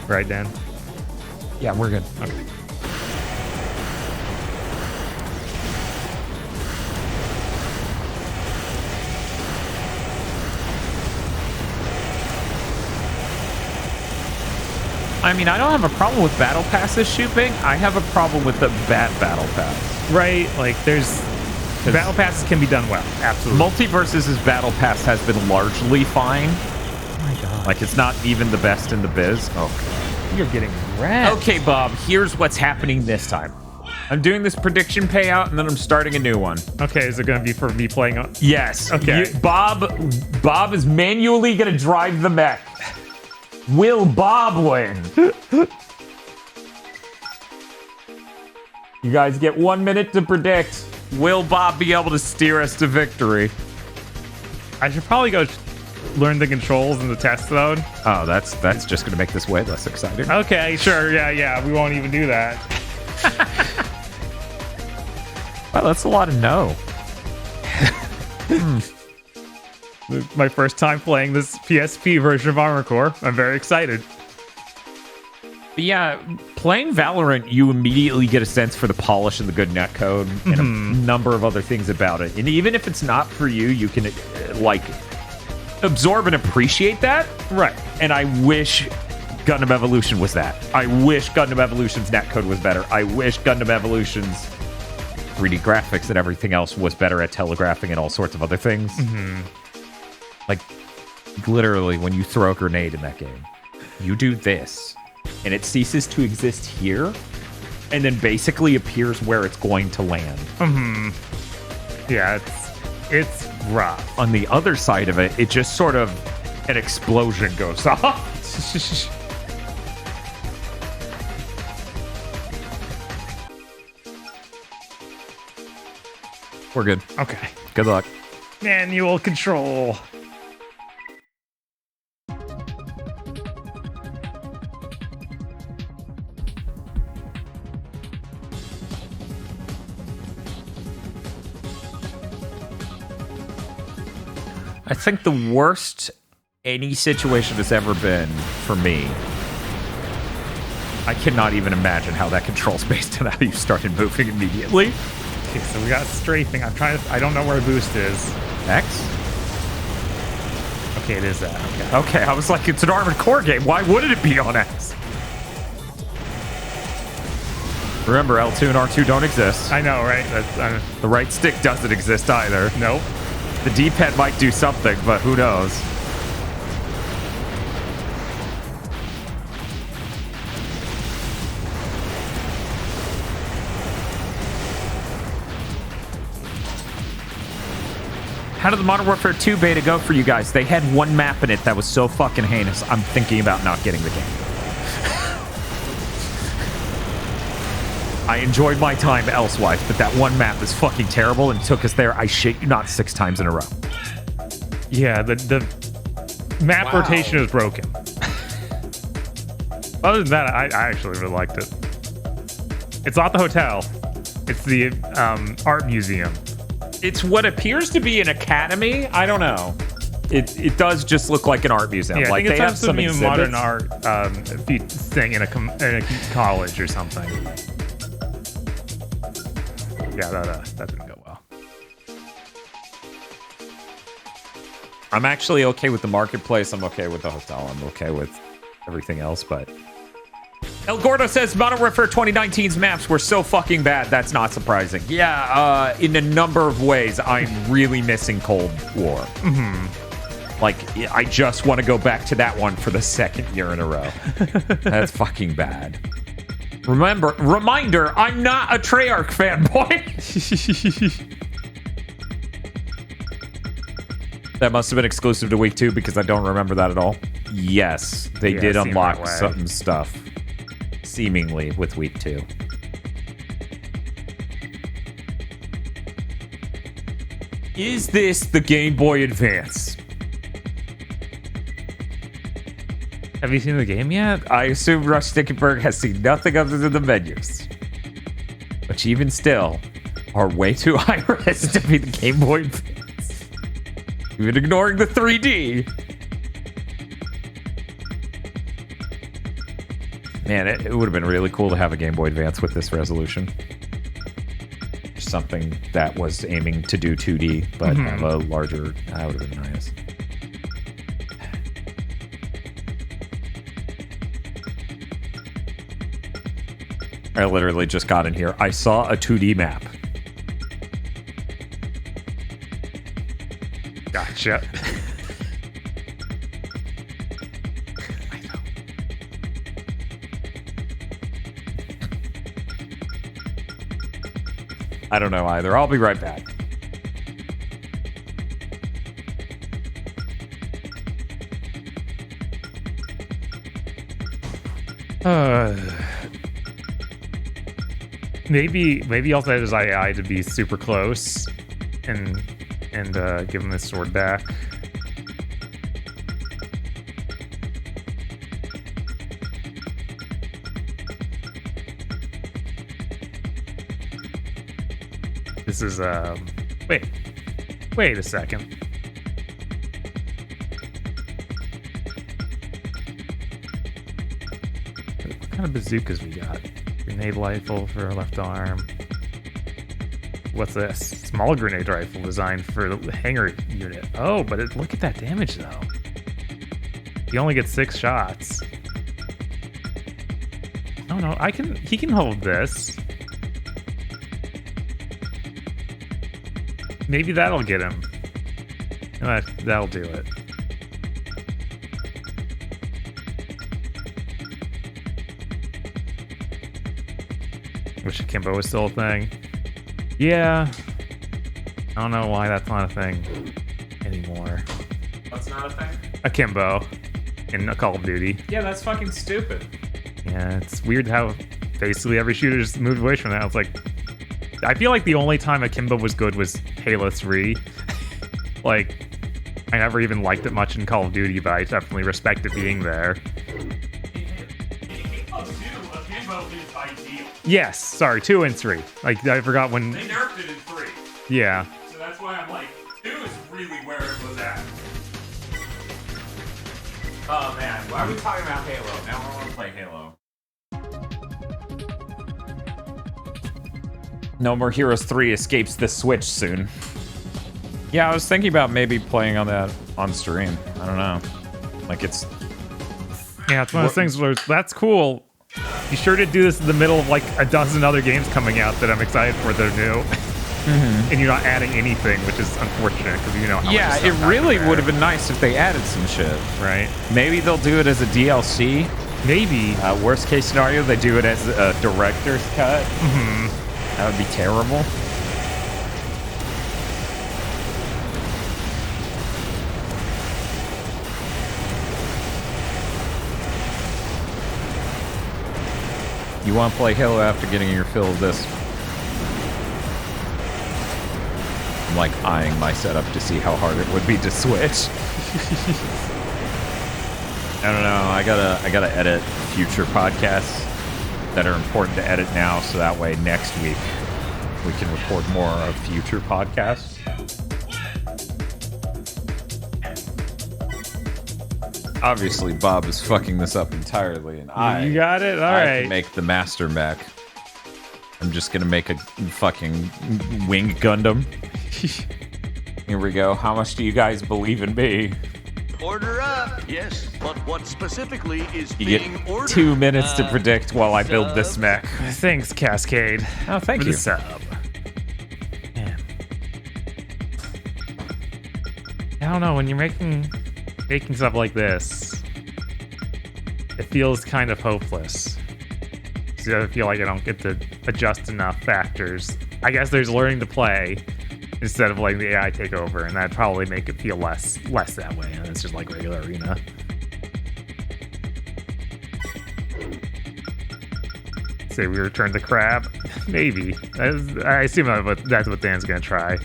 Right, Dan? Yeah, we're good. Okay. I mean, I don't have a problem with battle passes shooping. I have a problem with the bad battle pass. Right? Like, there's battle passes can be done well. Absolutely. Multiverses' battle pass has been largely fine. Oh my god. Like, it's not even the best in the biz. Oh, You're getting wrecked. okay, Bob, here's what's happening this time. I'm doing this prediction payout, and then I'm starting a new one. Okay, is it going to be for me playing on? Yes. Okay. Bob is manually going to drive the mech. Will Bob win? You guys get 1 minute to predict. Will Bob be able to steer us to victory? I should probably go learn the controls in the test zone. Oh, that's just going to make this way less exciting. Okay, sure. Yeah. We won't even do that. Well, that's a lot of no. My first time playing this PSP version of Armored Core. I'm very excited. But yeah, playing Valorant, you immediately get a sense for the polish and the good netcode and a number of other things about it. And even if it's not for you, you can like absorb and appreciate that. Right. And I wish Gundam Evolution was that. I wish Gundam Evolution's netcode was better. I wish Gundam Evolution's 3D graphics and everything else was better at telegraphing and all sorts of other things. Like, literally, when you throw a grenade in that game, you do this, and it ceases to exist here, and then basically appears where it's going to land. Yeah, it's rough. On the other side of it, it just sort of, an explosion goes off. We're good. Okay. Good luck. Manual control. I think the worst any situation has ever been for me. I cannot even imagine how that control's based on how you started moving immediately. Okay, so we got strafing. I don't know where boost is. X? Okay, it is that. Okay. Okay, I was like, it's an Armored Core game. Why wouldn't it be on X? Remember, L2 and R2 don't exist. I know, right? The right stick doesn't exist either. Nope. The D-pad might do something, but who knows? How did the Modern Warfare 2 beta go for you guys? They had one map in it that was so fucking heinous, I'm thinking about not getting the game. I enjoyed my time elsewise, but that one map is fucking terrible and took us there, I shit you not, 6 times in a row. Yeah, the map rotation is broken. Other than that, I actually really liked it. It's not the hotel. It's the art museum. It's what appears to be an academy. I don't know. It does just look like an art museum. Yeah, like I think they it's have some new exhibits. modern art thing in a college or something. Yeah, that didn't go well. I'm actually okay with the marketplace. I'm okay with the hotel. I'm okay with everything else, but El Gordo says Modern Warfare 2019's maps were so fucking bad. That's not surprising. Yeah, in a number of ways, I'm really missing Cold War. Like, I just want to go back to that one for the second year in a row. That's fucking bad. Reminder, I'm not a Treyarch fanboy. That must have been exclusive to week 2 because I don't remember that at all. Yes, they did unlock some stuff, seemingly, with week 2. Is this the Game Boy Advance? Have you seen the game yet? I assume Rush Stickenberg has seen nothing other than the menus, which even still are way too high res to be the Game Boy Advance. Even ignoring the 3D. Man, it would have been really cool to have a Game Boy Advance with this resolution. Something that was aiming to do 2D, but have a larger... That would have been nice. I literally just got in here. I saw a 2D map. Gotcha. I don't know either. I'll be right back. Maybe I'll set his AI to be super close and give him his sword back. This is wait a second. What kind of bazookas we got? Grenade rifle for left arm. What's this? Small grenade rifle designed for the hangar unit. Oh, but look at that damage though. He only gets 6 shots. Oh no, he can hold this. Maybe that'll get him. That'll do it. Wish Akimbo was still a thing. Yeah. I don't know why that's not a thing anymore. What's not a thing? Akimbo in a Call of Duty. Yeah, that's fucking stupid. Yeah, it's weird how basically every shooter just moved away from that. It's like, I feel like the only time Akimbo was good was Halo 3. Like, I never even liked it much in Call of Duty, but I definitely respect it being there. Yes, sorry, 2 and 3. Like, I forgot when... They nerfed it in 3. Yeah. So that's why I'm like, 2 is really where it was at. Oh man, why are we talking about Halo? Now I want to play Halo. No More Heroes 3 escapes the Switch soon. Yeah, I was thinking about maybe playing on that on stream. I don't know. Like it's... Yeah, it's one of those things where that's cool. You sure did do this in the middle of like a dozen other games coming out that I'm excited for that are new. And you're not adding anything, which is unfortunate because you know how yeah, much it stuff really happened would have been nice if they added some shit. there. Right? Maybe they'll do it as a DLC. Maybe. Worst case scenario, they do it as a director's cut. That would be terrible. You want to play Halo after getting your fill of this? I'm like eyeing my setup to see how hard it would be to switch. I don't know. I gotta edit future podcasts that are important to edit now, so that way next week we can record more of future podcasts. Obviously, Bob is fucking this up entirely, and You got it? All I right. can make the master mech. I'm just gonna make a fucking wing Gundam. Here we go. How much do you guys believe in me? Order up. Yes, but what specifically is You being get ordered? 2 minutes to predict while I build this sub. mech. Thanks, Cascade. Oh, thank for you. the sub. Man. I don't know, when you're making stuff like this, it feels kind of hopeless. So I feel like I don't get to adjust enough factors. I guess there's learning to play instead of letting the AI take over, and that'd probably make it feel less that way, and it's just like regular arena. Say we return the crab? Maybe. I assume that's what Dan's gonna try.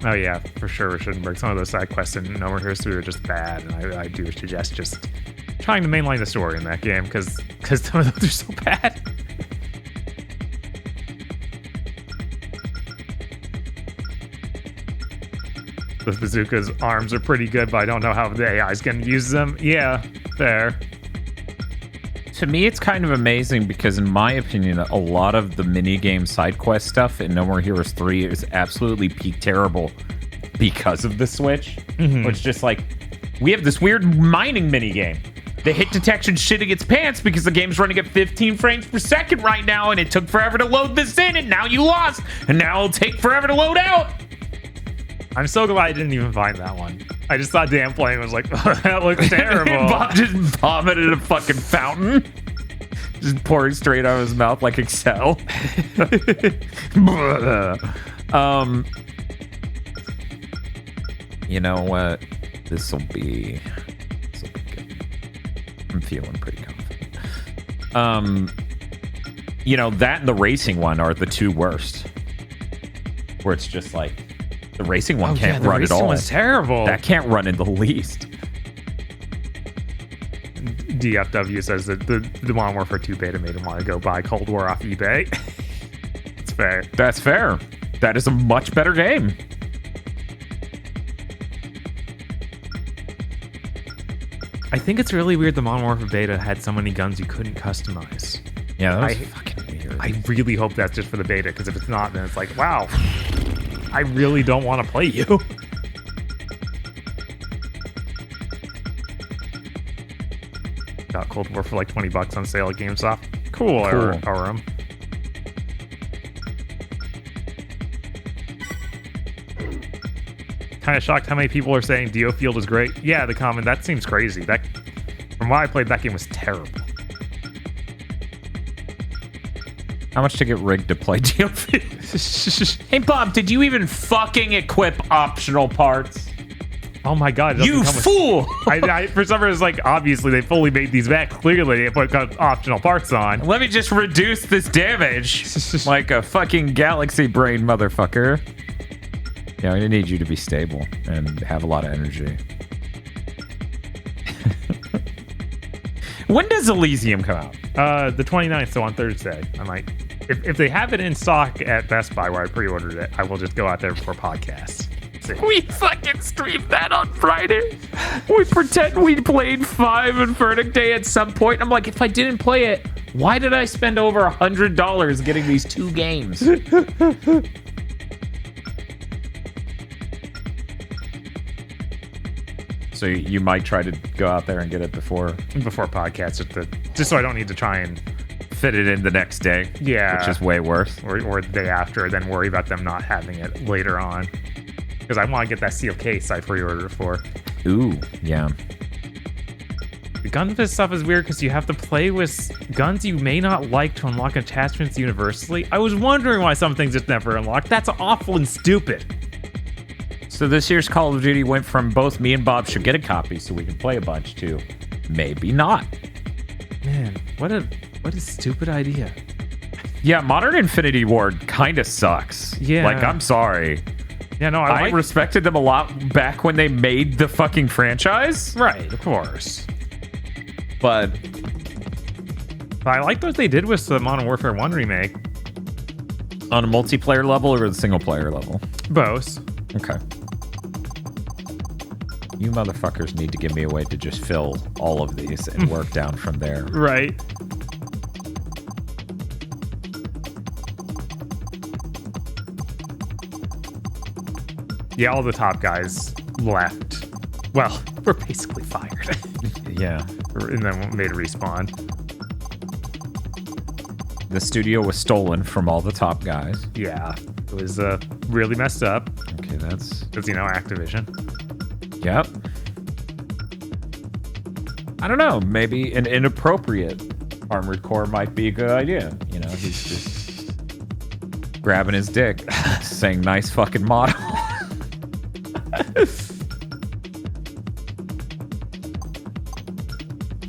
Oh yeah, for sure, Schuttenberg. Some of those side quests in No More Heroes 3 are just bad, and I do suggest just trying to mainline the story in that game, because some of those are so bad. the bazooka's arms are pretty good, but I don't know how the AI is going to use them. Yeah, fair. To me, it's kind of amazing because, in my opinion, a lot of the minigame side quest stuff in No More Heroes 3 is absolutely peak terrible because of the Switch. Where it's just like, we have this weird mining minigame. The hit detection shitting its pants because the game's running at 15 frames per second right now, and it took forever to load this in, and now you lost, and now it'll take forever to load out. I'm so glad I didn't even find that one. I just thought Dan playing was like, oh, that looks terrible. Bob just vomited a fucking fountain. Just pouring straight out of his mouth like Excel. You know what? This'll be good. I'm feeling pretty confident. You know, that and the racing one are the two worst. Where it's just like, the racing one can't run at all. One's terrible. That can't run in the least. DFW says that the Modern Warfare 2 beta made him want to go buy Cold War off eBay. It's fair. That's fair. That is a much better game. I think it's really weird the Modern Warfare beta had so many guns you couldn't customize. Yeah, that was fucking weird. I really hope that's just for the beta, because if it's not, then it's like, wow, I really don't want to play you. Got Cold War for like $20 on sale at GameStop. Cool. RM. Kind of shocked how many people are saying Dio Field is great. Yeah, the comment, that seems crazy. That, from what I played, that game was terrible. How much to get rigged to play DLP? Hey, Bob, did you even fucking equip optional parts? Oh my god. You fool! I for some reason, like, obviously they fully made these back. Clearly they put optional parts on. Let me just reduce this damage like a fucking galaxy brain motherfucker. Yeah, I'm gonna need you to be stable and have a lot of energy. When does Elysium come out? The 29th, so on Thursday. I might, if they have it in stock at Best Buy where I pre-ordered it, I will just go out there before podcasts. We fucking streamed that on Friday. We pretend we played 5 Infernic Day at some point. I'm like, if I didn't play it, why did I spend over $100 getting these 2 games? So you might try to go out there and get it before podcasts, just so I don't need to try and fit it in the next day. Yeah, which is way worse. Or the day after, then worry about them not having it later on. Because I want to get that sealed case I pre-ordered for. Ooh, yeah. The gun fist stuff is weird because you have to play with guns you may not like to unlock attachments universally. I was wondering why some things just never unlocked. That's awful and stupid. So this year's Call of Duty went from both me and Bob should get a copy so we can play a bunch to maybe not. Man, what a stupid idea. Yeah, Modern Infinity Ward kind of sucks. Yeah. Like, I'm sorry. Yeah, no, I respected them a lot back when they made the fucking franchise. Right, of course. But I like what they did with the Modern Warfare 1 remake. On a multiplayer level or the single player level? Both. Okay. You motherfuckers need to give me a way to just fill all of these and work down from there. Right. Yeah, all the top guys left. Well, we're basically fired. Yeah. And then made a respawn. The studio was stolen from all the top guys. Yeah. It was really messed up. Okay, that's... Because, Activision. Yep. I don't know. Maybe an inappropriate Armored Core might be a good idea. He's just grabbing his dick, saying, nice fucking model.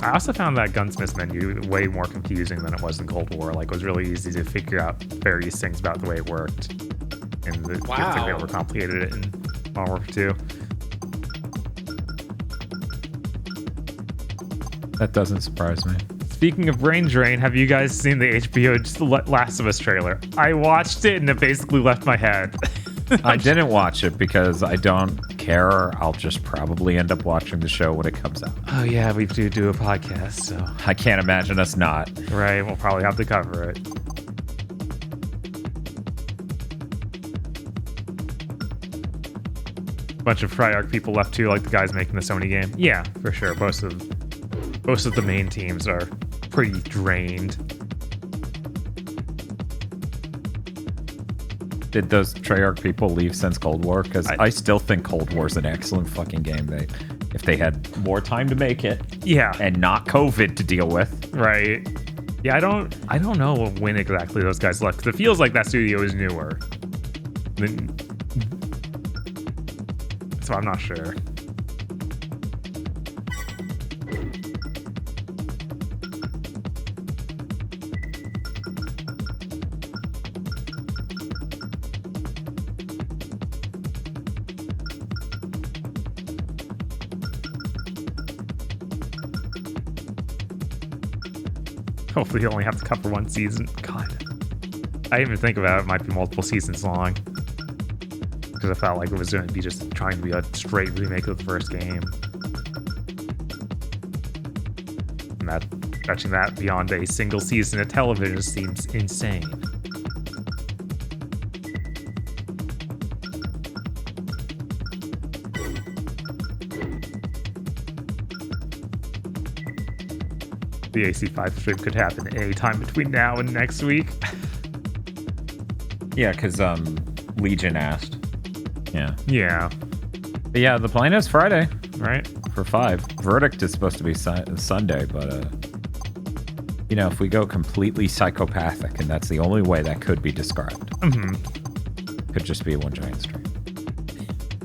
I also found that Gunsmith's menu way more confusing than it was in Cold War. Like, it was really easy to figure out various things about the way it worked. And the kids think they overcomplicated it in Modern Warfare 2. That doesn't surprise me. Speaking of brain drain, have you guys seen the HBO Last of Us trailer? I watched it and it basically left my head. I didn't watch it because I don't care. I'll just probably end up watching the show when it comes out. Oh yeah, we do a podcast, so I can't imagine us not. right, we'll probably have to cover it. Bunch of Treyarch people left too, like the guys making the Sony game. Yeah, for sure. Most of the main teams are pretty drained. Did those Treyarch people leave since Cold War? Because I still think Cold War's an excellent fucking game. If they had more time to make it, Yeah, and not COVID to deal with. right. Yeah, I don't know when exactly those guys left, because it feels like that studio is newer. So I'm not sure. Hopefully you only have to cover one season. God. I didn't even think about it. It might be multiple seasons long. Because I felt like it was going to be just trying to be a straight remake of the first game. And that stretching that beyond a single season of television seems insane. The AC5 stream could happen any time between now and next week. Yeah, because Legion asked. Yeah. Yeah, But yeah, the plan is Friday right? for 5. Verdict is supposed to be Sunday, but if we go completely psychopathic, and that's the only way that could be described, could just be one giant stream.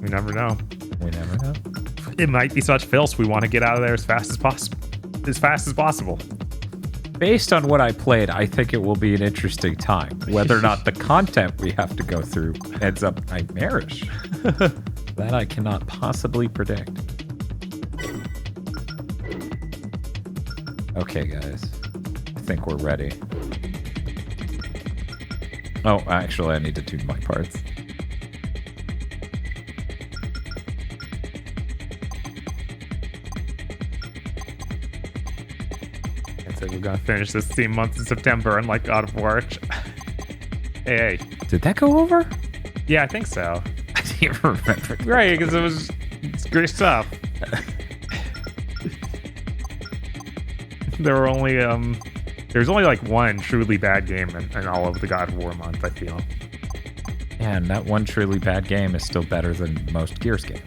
We never know. We never know. It might be such filth we want to get out of there as fast as possible. Based on what I played, I think it will be an interesting time. Whether or not the content we have to go through ends up nightmarish, that I cannot possibly predict. Okay, guys. I think we're ready. Oh, actually, I need to tune my parts. So we're gonna finish this Steam month in September, unlike God of War. Hey. Did that go over? Yeah, I think so. I can't remember. Right, because it's great stuff. There was only like one truly bad game in all of the God of War month, I feel. Yeah, and that one truly bad game is still better than most Gears games.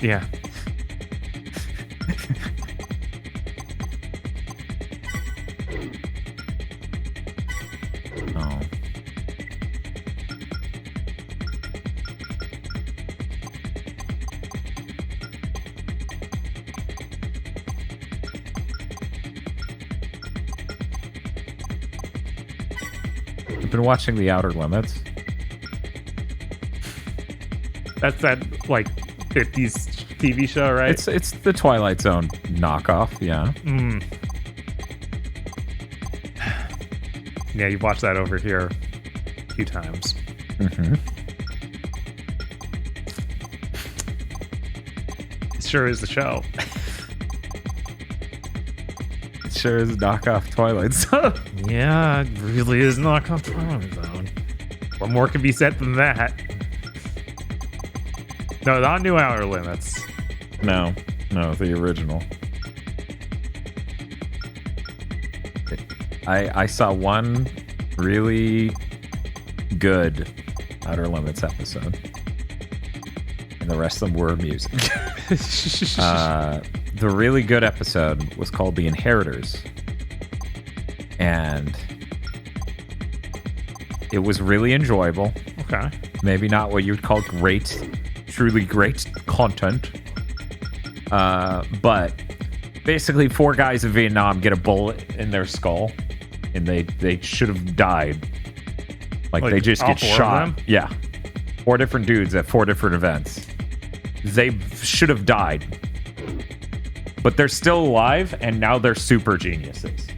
Yeah. Oh. I've been watching The Outer Limits. That's that like 50s TV show, right? It's the Twilight Zone knockoff, yeah. Yeah, you've watched that over here a few times. Mm-hmm. It sure is the show. It sure is knockoff Twilight Zone. Yeah, it really is knockoff Twilight Zone. What more can be said than that? No, not New Outer Limits. No, the original. I saw one really good Outer Limits episode, and the rest of them were amusing. The really good episode was called The Inheritors, and it was really enjoyable. Okay. Maybe not what you'd call truly great content. But basically 4 guys in Vietnam get a bullet in their skull, and they should have died. Like they just all get 4 of shot. them? Yeah. 4 different dudes at 4 different events. They should have died. But they're still alive, and now they're super geniuses.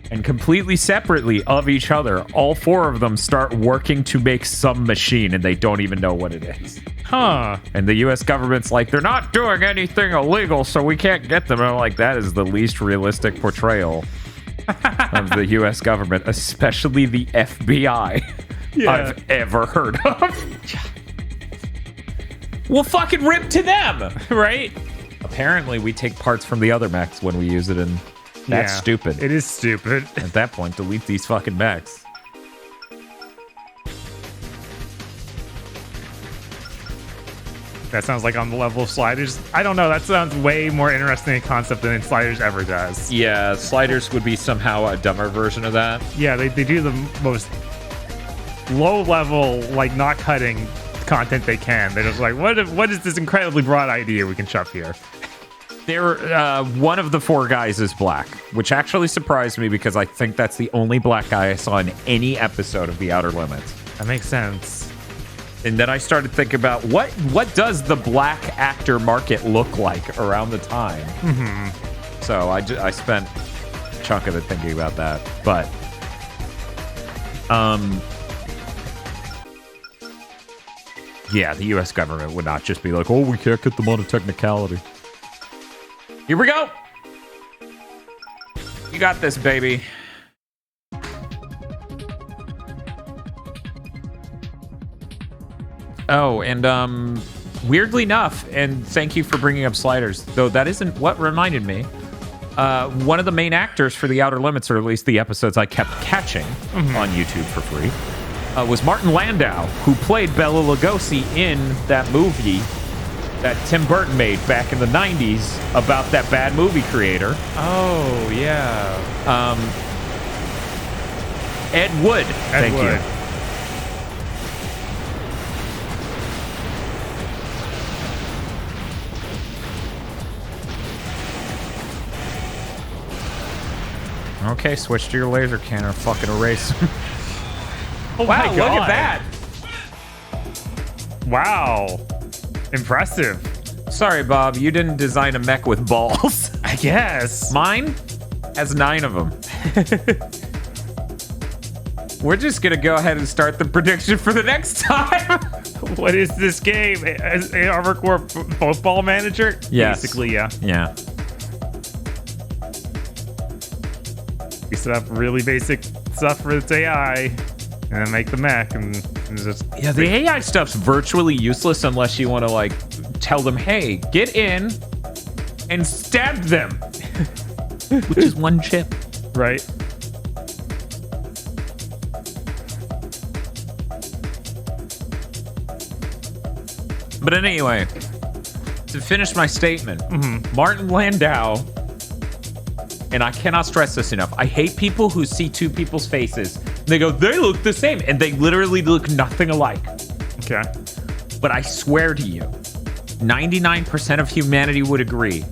And completely separately of each other, all 4 of them start working to make some machine and they don't even know what it is. Huh. And the US government's like, they're not doing anything illegal, so we can't get them. And I'm like, that is the least realistic portrayal of the US government, especially the FBI I've ever heard of. Well, fucking rip to them, Right? Apparently, we take parts from the other mechs when we use it, and that's Yeah, stupid. It is stupid. At that point, delete these fucking mechs. That sounds like on the level of Sliders. I don't know. That sounds way more interesting a concept than Sliders ever does. Yeah, Sliders would be somehow a dumber version of that. Yeah, they do the most low level, like not cutting content they can. They're just like, what is this incredibly broad idea we can shove here? One of the 4 guys is black, which actually surprised me because I think that's the only black guy I saw in any episode of The Outer Limits. That makes sense. And then I started thinking about what does the black actor market look like around the time. Mm-hmm. So I spent a chunk of it thinking about that. But yeah, the U.S. government would not just be like, oh, we can't get them on a technicality. Here we go. You got this, baby. Oh, and weirdly enough, and thank you for bringing up Sliders, though that isn't what reminded me. One of the main actors for The Outer Limits, or at least the episodes I kept catching on YouTube for free, was Martin Landau, who played Bela Lugosi in that movie that Tim Burton made back in the 90s about that bad movie creator. Oh, yeah. Ed Wood. Thank Wood. you. Okay, switch to your laser cannon or fucking erase. Oh Wow, my look God. at that. Wow. Impressive. Sorry, Bob, you didn't design a mech with balls. I guess. Mine has 9 of them. We're just gonna go ahead and start the prediction for the next time. What is this game? Armor Core Football Manager? Yes. Basically, yeah. Yeah. We set up really basic stuff for its AI, and then make the mech, and just... Yeah, the AI stuff's virtually useless unless you want to, like, tell them, hey, get in and stab them. Which is 1 chip. Right. But anyway, to finish my statement, Martin Landau, and I cannot stress this enough, I hate people who see 2 people's faces, and they go, they look the same, and they literally look nothing alike. Okay. But I swear to you, 99% of humanity would agree.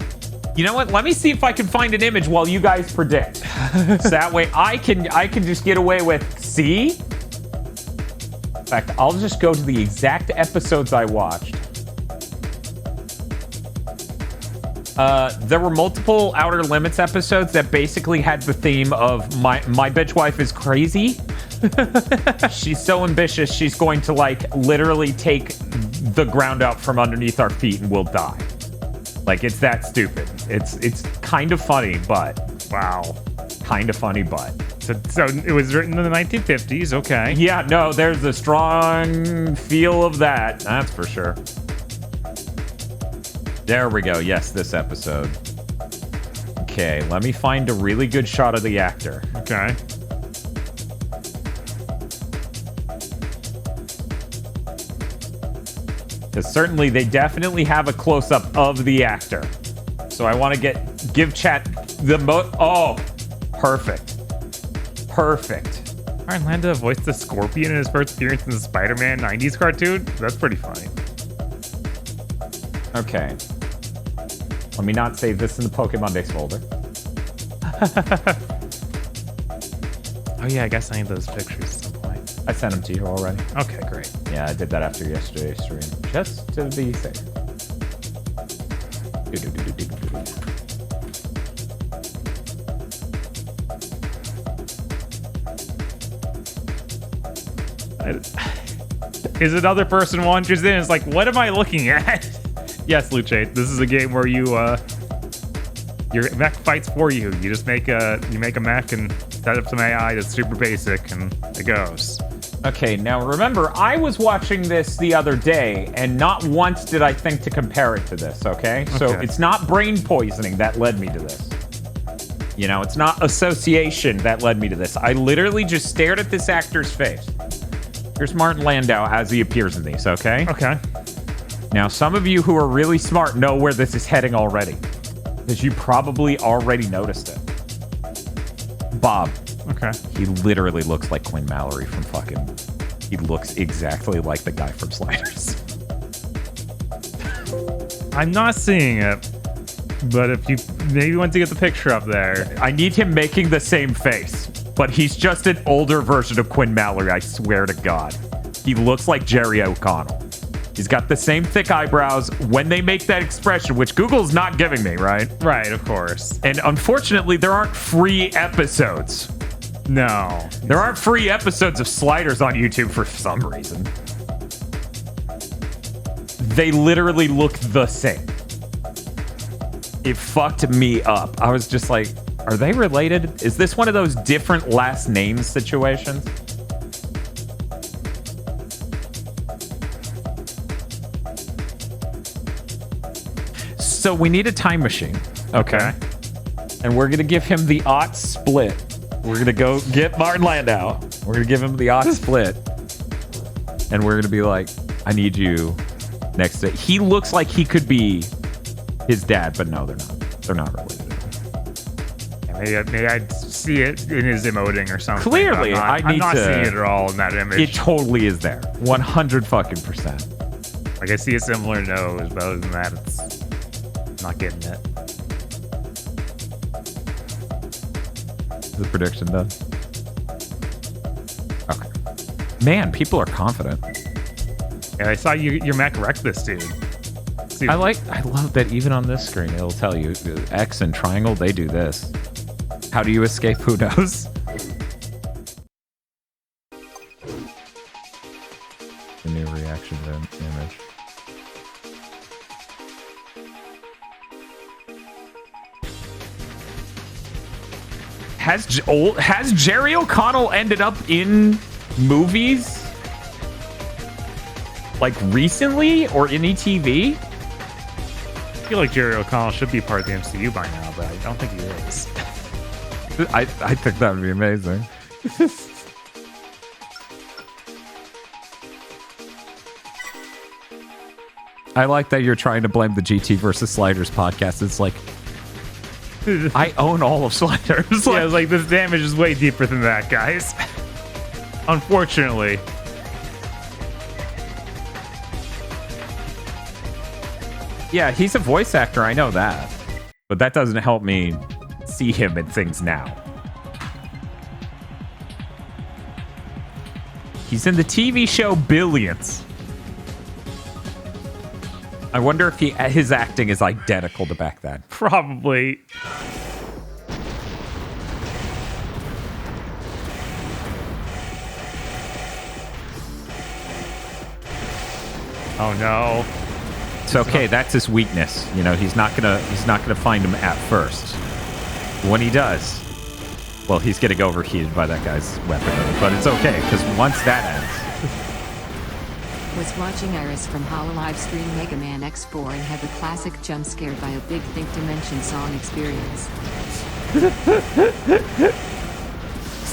You know what? Let me see if I can find an image while you guys predict. So that way I can just get away with, see? In fact, I'll just go to the exact episodes I watched. There were multiple Outer Limits episodes that basically had the theme of my bitch wife is crazy. She's so ambitious, she's going to, like, literally take the ground out from underneath our feet and we'll die. Like, it's that stupid. It's kind of funny, but wow. Kind of funny, but. So it was written in the 1950s, okay. Yeah, no, there's a strong feel of that. That's for sure. There we go. Yes, this episode. Okay, let me find a really good shot of the actor. Okay. Because certainly they definitely have a close-up of the actor. So I want to give chat the oh, perfect. Perfect. Martin Landau voiced the Scorpion in his first appearance in the Spider-Man 90s cartoon. That's pretty funny. Okay. Let me not save this in the Pokemon Days folder. Oh yeah, I guess I need those pictures at some point. I sent them to you already. Okay, great. Yeah, I did that after yesterday's stream. Just to be safe. Is another person wanders in? It's like, what am I looking at? Yes, Luce, this is a game where you your mech fights for you. You just make a mech and set up some AI that's super basic, and it goes. Okay, now remember, I was watching this the other day, and not once did I think to compare it to this, okay? So Okay. it's not brain poisoning that led me to this. You know, it's not association that led me to this. I literally just stared at this actor's face. Here's Martin Landau as he appears in these, okay? Okay. Now, some of you who are really smart know where this is heading already, because you probably already noticed it. Bob. Okay. He literally looks like Quinn Mallory from fucking... He looks exactly like the guy from Sliders. I'm not seeing it, but if you maybe want to get the picture up there. I need him making the same face, but he's just an older version of Quinn Mallory, I swear to God. He looks like Jerry O'Connell. He's got the same thick eyebrows when they make that expression, which Google's not giving me, right? Right, of course. And unfortunately, there aren't free episodes. No. There aren't free episodes of Sliders on YouTube for some reason. They literally look the same. It fucked me up. I was just like, are they related? Is this one of those different last names situations? So we need a time machine. Okay. And we're going to give him the aught split. We're going to go get Martin Landau. We're going to give him the aught split. And we're going to be like, I need you next to... He looks like he could be his dad, but no, they're not. They're not related. Maybe I'd see it in his emoting or something. Clearly, I'm not seeing it at all in that image. It totally is there. 100%. Like, I see a similar nose, but other than that, it's not getting it. Is the prediction done? Okay. Man, people are confident. Yeah, I saw your mech wreck this dude. See, I love that even on this screen, it'll tell you X and triangle, they do this. How do you escape? Who knows? The new reaction image. Has Jerry O'Connell ended up in movies? Like recently or any TV? I feel like Jerry O'Connell should be part of the MCU by now, but I don't think he is. I think that would be amazing. I like that you're trying to blame the GT versus Sliders podcast. It's like, I own all of Sliders. Yeah, it's like, this damage is way deeper than that, guys. Unfortunately. Yeah, he's a voice actor. I know that. But that doesn't help me see him in things now. He's in the TV show Billions. I wonder if his acting is identical to back then. Probably. Oh no. It's okay. That's his weakness. You know, he's not gonna find him at first. When he does, well, he's getting overheated by that guy's weapon. But it's okay because once that ends, Was watching Iris from Hololive stream Mega Man X4 and had the classic jump scared by a Big Think Dimension song experience.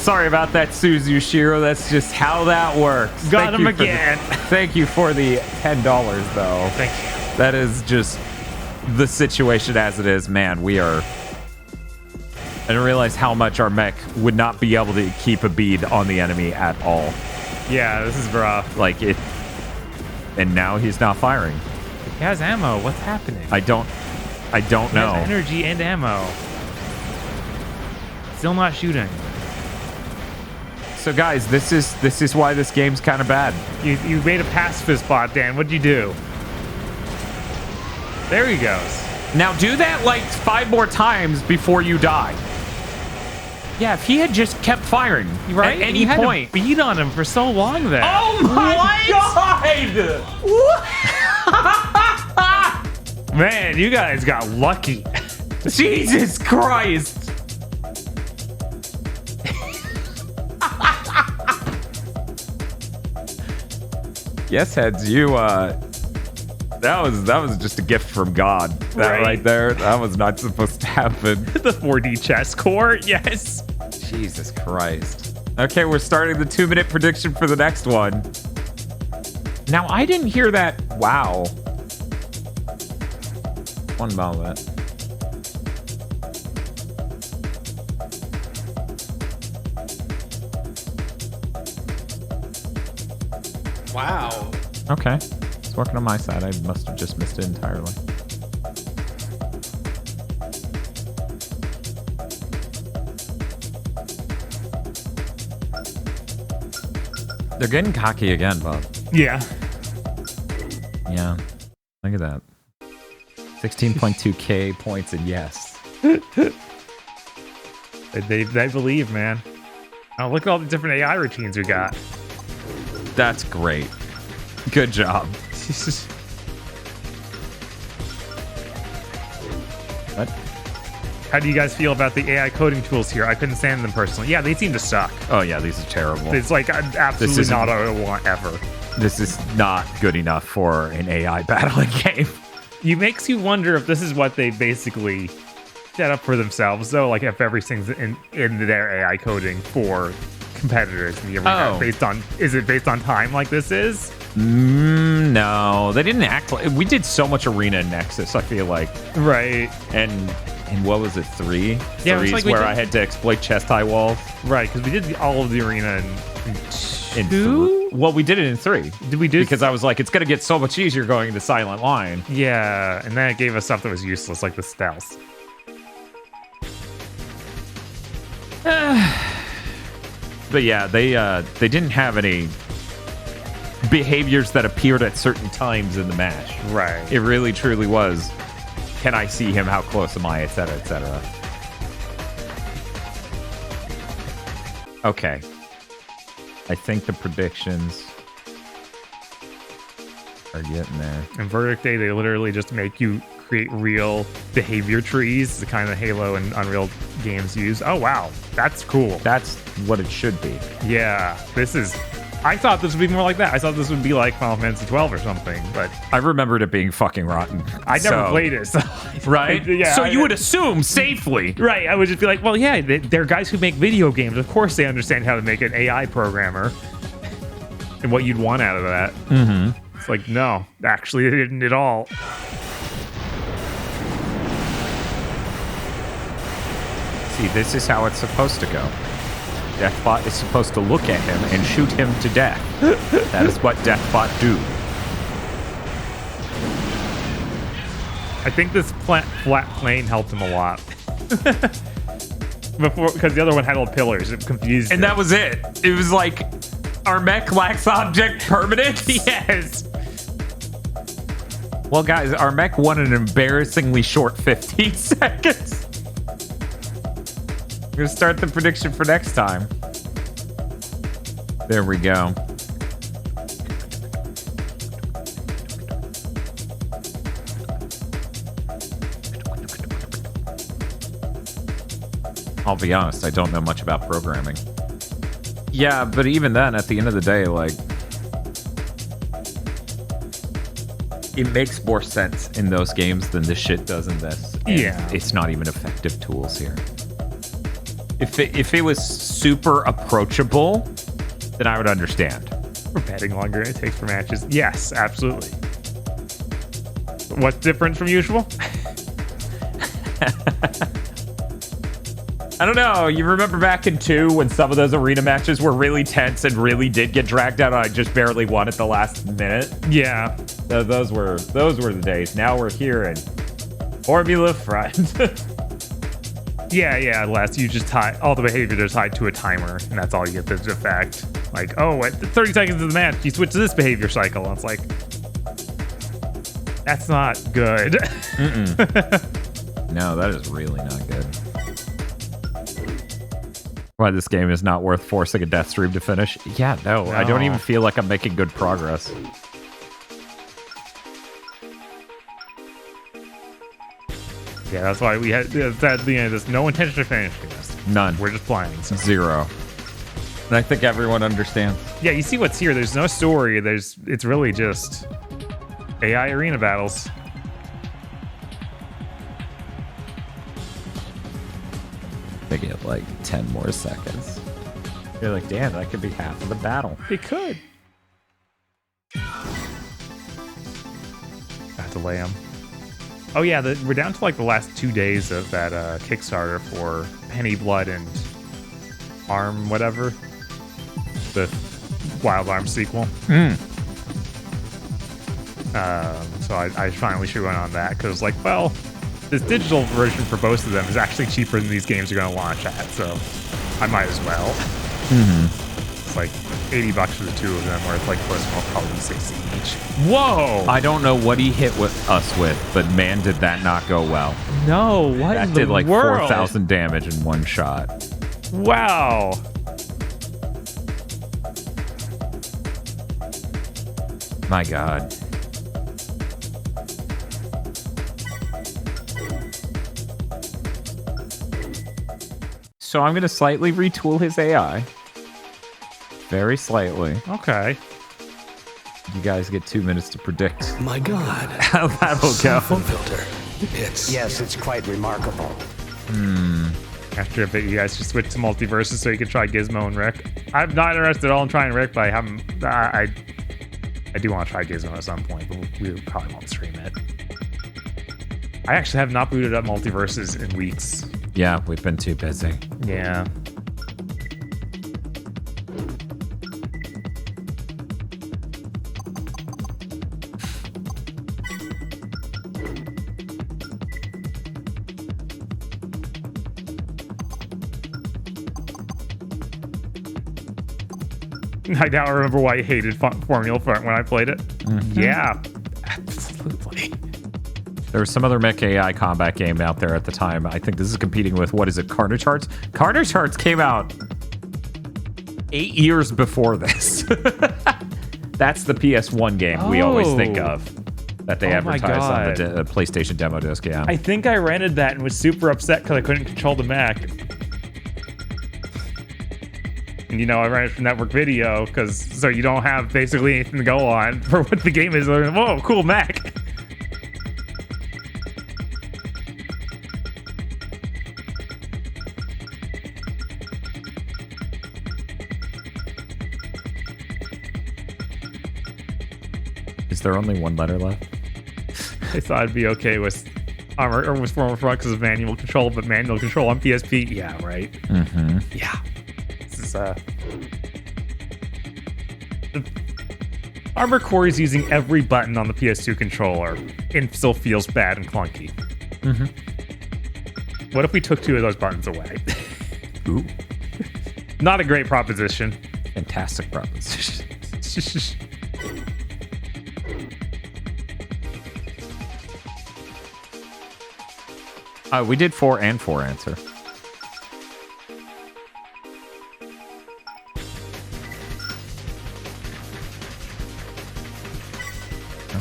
sorry about that, Suzu Shiro. That's just how that works. Got him again. Thank you for the $10, though. Thank you. That is just the situation as it is. Man, we are... I didn't realize how much our mech would not be able to keep a bead on the enemy at all. Yeah, this is rough. Like, it... And now he's not firing. He has ammo. What's happening? I don't know. He has energy and ammo. Still not shooting. So guys, this is why this game's kind of bad. You made a pacifist bot, Dan. What'd you do? There he goes. Now do that like 5 more times before you die. Yeah, if he had just kept firing Right? at any You had to point. beat on him for so long then. Oh my god! Man, you guys got lucky. Jesus Christ! Yes, heads, you that was just a gift from God. That right there, that was not supposed to happen. The 4D chess court, yes. Jesus Christ. Okay, we're starting the 2-minute prediction for the next one. Now, I didn't hear that. Wow. One moment. Wow. Okay. It's working on my side. I must have just missed it entirely. They're getting cocky again, Bob. Yeah. Yeah. Look at that. 16.2k points and yes. They believe, man. Oh, look at all the different AI routines we got. That's great. Good job. What? How do you guys feel about the AI coding tools here? I couldn't stand them personally. Yeah, they seem to suck. Oh yeah, these are terrible. It's like absolutely isn't- not what I want ever. This is not good enough for an AI battling game. It makes you wonder if this is what they basically set up for themselves, though. Like if everything's in their AI coding for competitors in the arena. Oh. Is it based on time like this is? No, they didn't act like. We did so much arena in Nexus, I feel like. Right. And what was it, 3? Yeah, it was Threes like we where did- I had to exploit chest high walls. Right, because we did all of the arena In two? Well, we did it in 3. Did we do? Because I was like, it's going to get so much easier going into Silent Line. Yeah, and then it gave us stuff that was useless, like the stealth. But yeah, they didn't have any behaviors that appeared at certain times in the match. Right. It really truly was, can I see him, how close am I, etc., etc. Okay. I think the predictions are getting there. In Verdict Day, they literally just make you create real behavior trees, the kind of Halo and Unreal games use. Oh, wow. That's cool. That's what it should be. Yeah, this is... I thought this would be more like that. I thought this would be like Final Fantasy 12 or something, but I remembered it being fucking rotten. I never played it. So Right? Yeah, so you would assume safely. Right, I would just be like, well, yeah, they're guys who make video games. Of course they understand how to make an AI programmer and what you'd want out of that. Mm-hmm. It's like, no, actually, they didn't at all. See, this is how it's supposed to go. Deathbot is supposed to look at him and shoot him to death. That is what Deathbot do. I think this flat plane helped him a lot. Before, because the other one had all pillars. It confused And him. that was it. It was like, our mech lacks object permanence? Yes. Well, guys, our mech won an embarrassingly short 15 seconds. I'm going to start the prediction for next time. There we go. I'll be honest, I don't know much about programming. Yeah, but even then, at the end of the day, like, it makes more sense in those games than this shit does in this. And Yeah. it's not even effective tools here. If it was super approachable, then I would understand. For betting longer it takes for matches. Yes, absolutely. What's different from usual? I don't know. You remember back in 2 when some of those arena matches were really tense and really did get dragged out? I just barely won at the last minute. Yeah. Those were the days. Now we're here in Formula Front. Yeah, less. You just tie all the behaviors are tied to a timer, and that's all you get the effect. Like, oh, at 30 seconds of the match, you switch to this behavior cycle. And it's like, that's not good. No, that is really not good. Why this game is not worth forcing a death stream to finish? Yeah, no. I don't No. even feel like I'm making good progress. Yeah, that's why we had at the end of this. No intention of finishing this. None. We're just playing. So. 0. And I think everyone understands. Yeah, you see what's here. There's no story. It's really just AI arena battles. They get like 10 more seconds. You're like, damn, that could be half of the battle. It could. Got to lay 'em. Oh yeah, we're down to like the last 2 days of that Kickstarter for Penny Blood and Arm, whatever, the Wild Arms sequel. So I finally should run on that because, like, well, this digital version for both of them is actually cheaper than these games are going to launch at, so I might as well. It's like $80 for the two of them, or it's like close to probably 60 each. Whoa! I don't know what he hit us with, but man, did that not go well. No, what That in did the like world? 4,000 damage in one shot. Wow. My God. So I'm going to slightly retool his AI. Very slightly. Okay. You guys get 2 minutes to predict My God. how that'll go. Filter. It's quite remarkable. After a bit, you guys should switch to multiverses so you can try Gizmo and Rick. I'm not interested at all in trying Rick, but I do want to try Gizmo at some point, but we probably won't stream it. I actually have not booted up multiverses in weeks. Yeah, we've been too busy. Yeah. I now remember why I hated Formula Front when I played it. Yeah, absolutely. There was some other mech AI combat game out there at the time. I think this is competing with, what is it, Carnage Hearts? Carnage Hearts came out 8 years before this. That's the PS1 game we always think of that they Oh my advertise on God. the PlayStation demo disc. Yeah. I think I rented that and was super upset because I couldn't control the Mac. And I ran it from Network Video so you don't have basically anything to go on for what the game is. Whoa, cool Mac. Is there only one letter left? I thought I'd be okay with Armor or with Former Front because of manual control, but manual control on PSP, yeah, right. Mm-hmm. Yeah. This is Armor Core is using every button on the PS2 controller and still feels bad and clunky. Mm-hmm. What if we took 2 of those buttons away? Ooh. Not a great proposition. Fantastic proposition. We did 4 and 4 answer.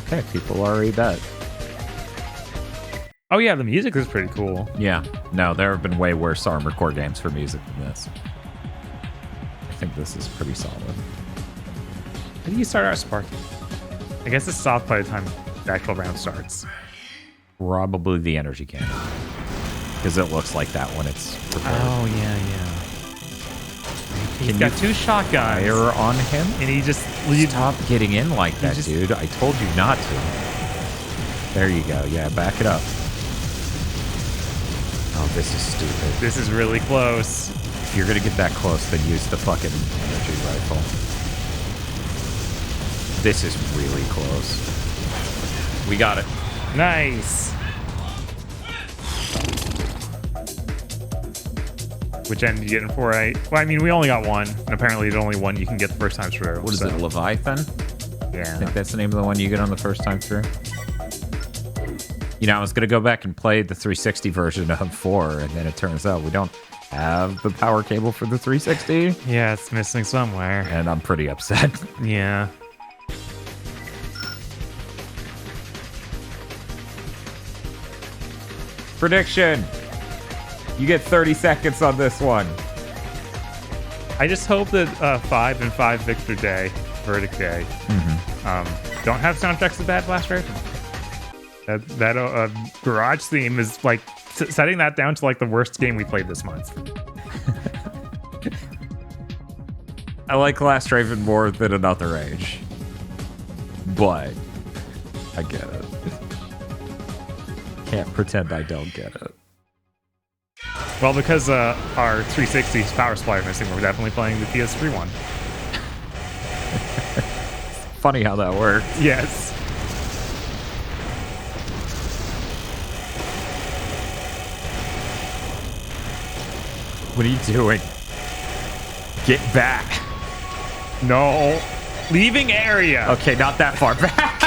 Okay, people already bet. Oh yeah, the music is pretty cool. Yeah, no, there have been way worse Armored Core games for music than this. I think this is pretty solid. How do you start out Sparky? I guess it's soft by the time the actual round starts. Probably the energy cannon. Because it looks like that when it's prepared. Oh yeah. He's Can got you 2 shotguns. Fire on him? And he just Stop getting in like that, just- dude. I told you not to. There you go. Yeah, back it up. Oh, this is stupid. This is really close. If you're gonna get that close, then use the fucking energy rifle. This is really close. We got it. Nice. Which end did you get in for, right? Well, I mean, we only got one, and apparently there's only one you can get the first time through. What is it, Leviathan? I Yeah. think that's the name of the one you get on the first time through. I was gonna go back and play the 360 version of 4, and then it turns out we don't have the power cable for the 360, Yeah, it's missing somewhere. and I'm pretty upset. Yeah. Prediction. You get 30 seconds on this one. I just hope that 5 and 5 Victor Day, Verdict Day, don't have soundtracks of Bad Blast Racing. That garage theme is like setting that down to like the worst game we played this month. I like Last Raven more than Another Age, but I get it. Can't pretend I don't get it. Well, because our 360's power supply are missing, we're definitely playing the PS3 one. Funny how that works. Yes. What are you doing? Get back. No. Leaving area. Okay, not that far back.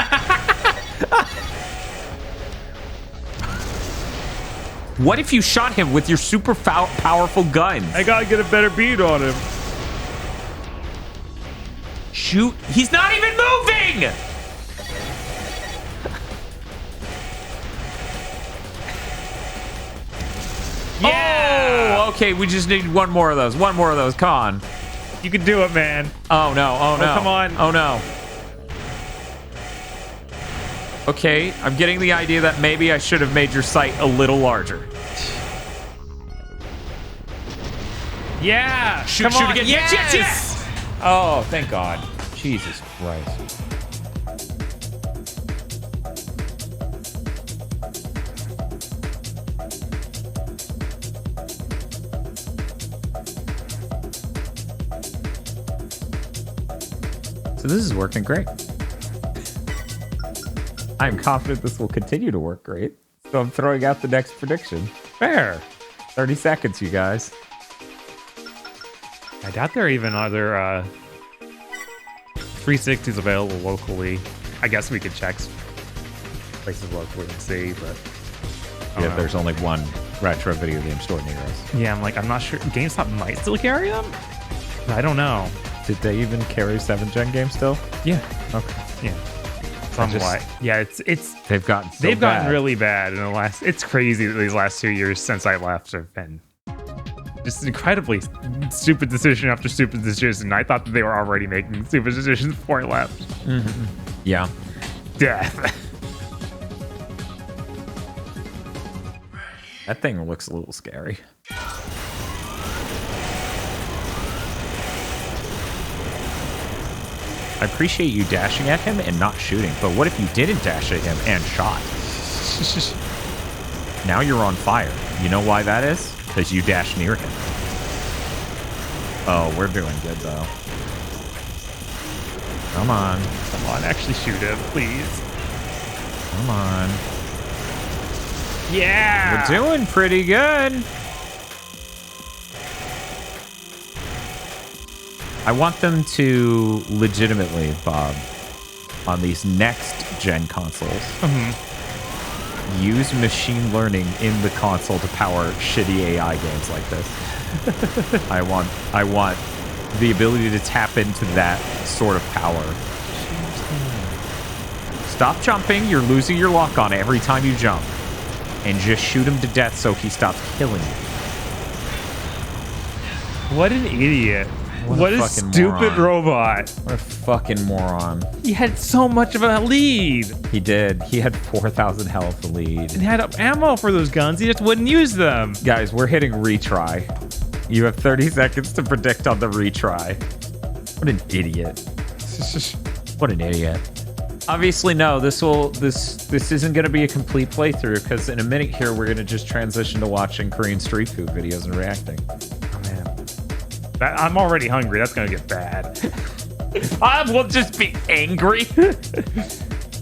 What if you shot him with your super powerful guns? I gotta get a better beat on him. Shoot. He's not even moving! Yeah. Oh, okay, we just need one more of those. One more of those. Come on. You can do it, man. Oh, no. Oh, no. come on. Oh, no. Okay, I'm getting the idea that maybe I should have made your sight a little larger. Yeah. Shoot Come on. again. Yes. Oh, thank God. Jesus Christ. So this is working great. I'm confident this will continue to work great. So I'm throwing out the next prediction. Fair. 30 seconds, you guys. I doubt there are even other 360s available locally. I guess we could check places locally and see, but I don't know. There's only one retro video game store near us. Yeah, I'm not sure. GameStop might still carry them. But I don't know. Did they even carry 7th gen games still? Yeah. Okay. Yeah. Somewhat. Yeah, it's They've gotten they've gotten really bad in the last. It's crazy that these last 2 years since I left have been just incredibly stupid decision after stupid decision. I thought that they were already making stupid decisions before I left. Yeah. Death. That thing looks a little scary. I appreciate you dashing at him and not shooting, but what if you didn't dash at him and shot? Now you're on fire. You know why that is? Because you dashed near him. Oh, we're doing good, though. Come on. Come on, actually shoot him, please. Come on. Yeah. We're doing pretty good. I want them to legitimately, Bob, on these next gen consoles, use machine learning in the console to power shitty AI games like this. I want the ability to tap into that sort of power. Stop jumping. You're losing your lock on every time you jump. And just shoot him to death so he stops killing you. What an idiot. What a fucking stupid moron. robot. What a fucking moron. He had so much of a lead. He did. He had 4,000 health lead. And had ammo for those guns. He just wouldn't use them. Guys, we're hitting retry. You have 30 seconds to predict on the retry. What an idiot. What an idiot. Obviously, no, this isn't going to be a complete playthrough because in a minute here, we're going to just transition to watching Korean street food videos and reacting. Oh, man. I'm already hungry. That's going to get bad. I will just be angry.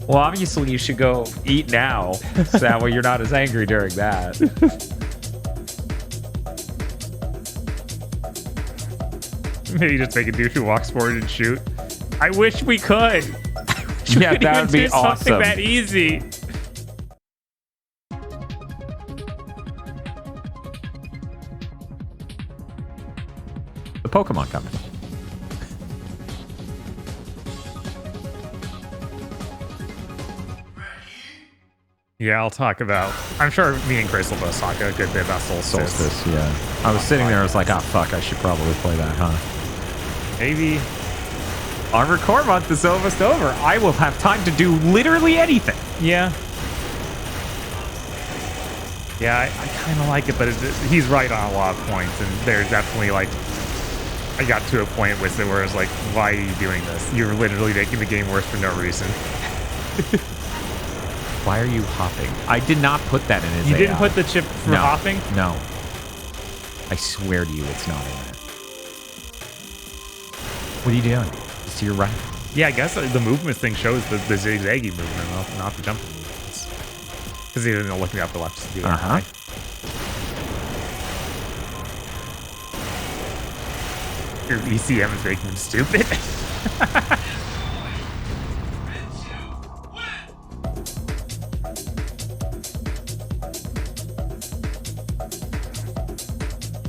Well, obviously, you should go eat now. So that way you're not as angry during that. Maybe just make a dude who walks forward and shoot. I wish we could. Yeah, that would be awesome. That easy. The Pokemon Company. Yeah, I'll talk about. I'm sure me and Chris will both talk a good bit about Solstice. Solstice, yeah. I was sitting there, I was like, oh, fuck, I should probably play that, huh? Maybe. Armored Core month is almost over. I will have time to do literally anything. Yeah. Yeah, I kind of like it, but he's right on a lot of points, and there's definitely, like, I got to a point with it where I was like, why are you doing this? You're literally making the game worse for no reason. Why are you hopping? I did not put that in his You didn't AI. put the chip for No, hopping? No. I swear to you, it's not in there. What are you doing? It's to your right. Yeah, I guess the movement thing shows the zigzaggy movement, not the jumping movements. Because he didn't look me up the left to do that. Uh-huh. Right? Your VCM is making him stupid.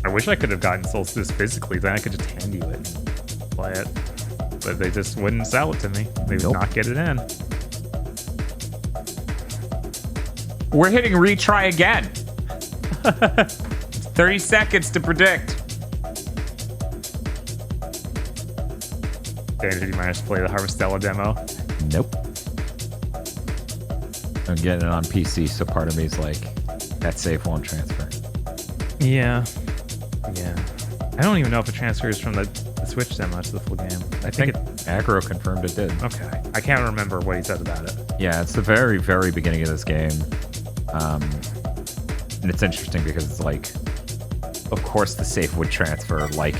I wish I could have gotten Solstice physically, then I could just hand you it and play it. But they just wouldn't sell it to me. They would Nope. not get it in. We're hitting retry again. 30 seconds to predict. Dan, did you manage to play the Harvestella demo? Nope. I'm getting it on PC, so part of me is like, that save won't transfer. Yeah. Yeah. I don't even know if it transfers from the Switch demo to the full game. I think it... Aggro confirmed it did. Okay. I can't remember what he said about it. Yeah, it's the very, very beginning of this game. And it's interesting because it's like, of course the save would transfer. Like,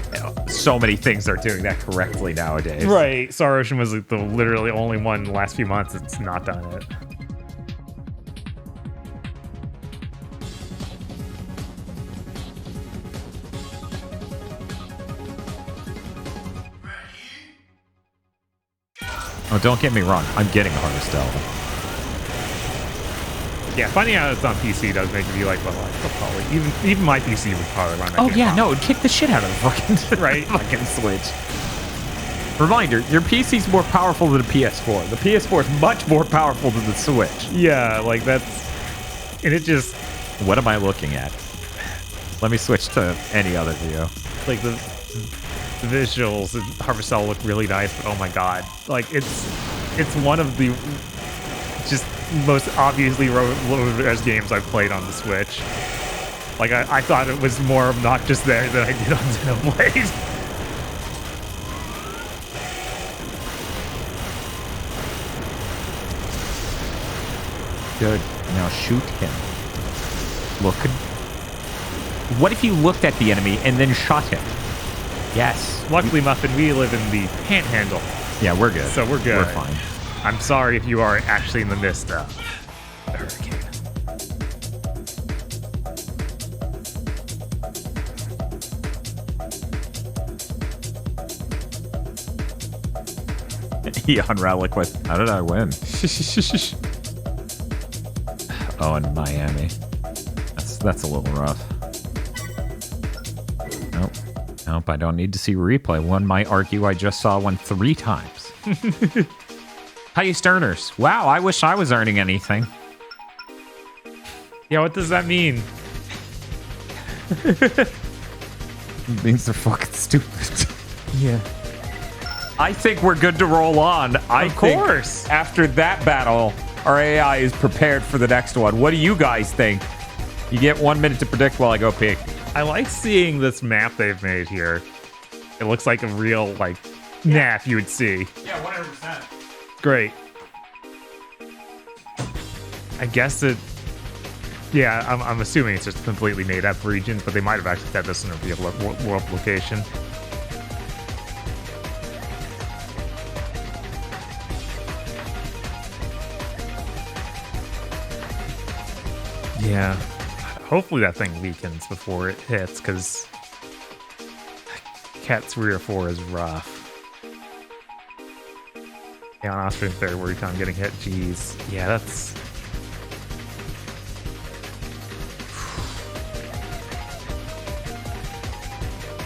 so many things are doing that correctly nowadays. Right. Star Ocean was like the literally only one in the last few months that's not done it. Oh, don't get me wrong. I'm getting Harvestella. Yeah, finding out it's on PC does make me like, well, I'll probably even my PC would probably run that Oh game yeah, fine. no, it'd kick the shit out of the fucking Right. fucking Switch. Reminder: your PC's more powerful than the PS4. The PS4 is much more powerful than the Switch. Yeah, like that's, and it just What am I looking at? Let me switch to any other view. like the visuals in Harvestella look really nice, but oh my god, like it's one of the just most obviously low-res games I've played on the Switch. Like I thought it was more obnoxious there than I did on Xenoblade. Good. Now shoot him. Look. What if you looked at the enemy and then shot him? Yes. Luckily, Muffin, we live in the Panhandle, Yeah, we're good. so we're good. We're fine. I'm sorry if you are actually in the midst of a hurricane. Eon Relic with. How did I win? Oh, in Miami. That's a little rough. Nope, I don't need to see replay. One might argue I just saw one 3 times. Highest earners. Wow, I wish I was earning anything. Yeah, what does that mean? It means they're fucking stupid. Yeah. I think we're good to roll on. Of course. After that battle, our AI is prepared for the next one. What do you guys think? You get 1 minute to predict while I go peek. I like seeing this map they've made here. It looks like a real, like, map you would see. Yeah, 100%. Great. I guess it... Yeah, I'm assuming it's just completely made up regions, but they might have actually said this in a real world location. Yeah. Hopefully that thing weakens before it hits, because Cat 3 or 4 is rough. Yeah, on Austrian Fair where you kind of getting hit. Jeez. Yeah, that's...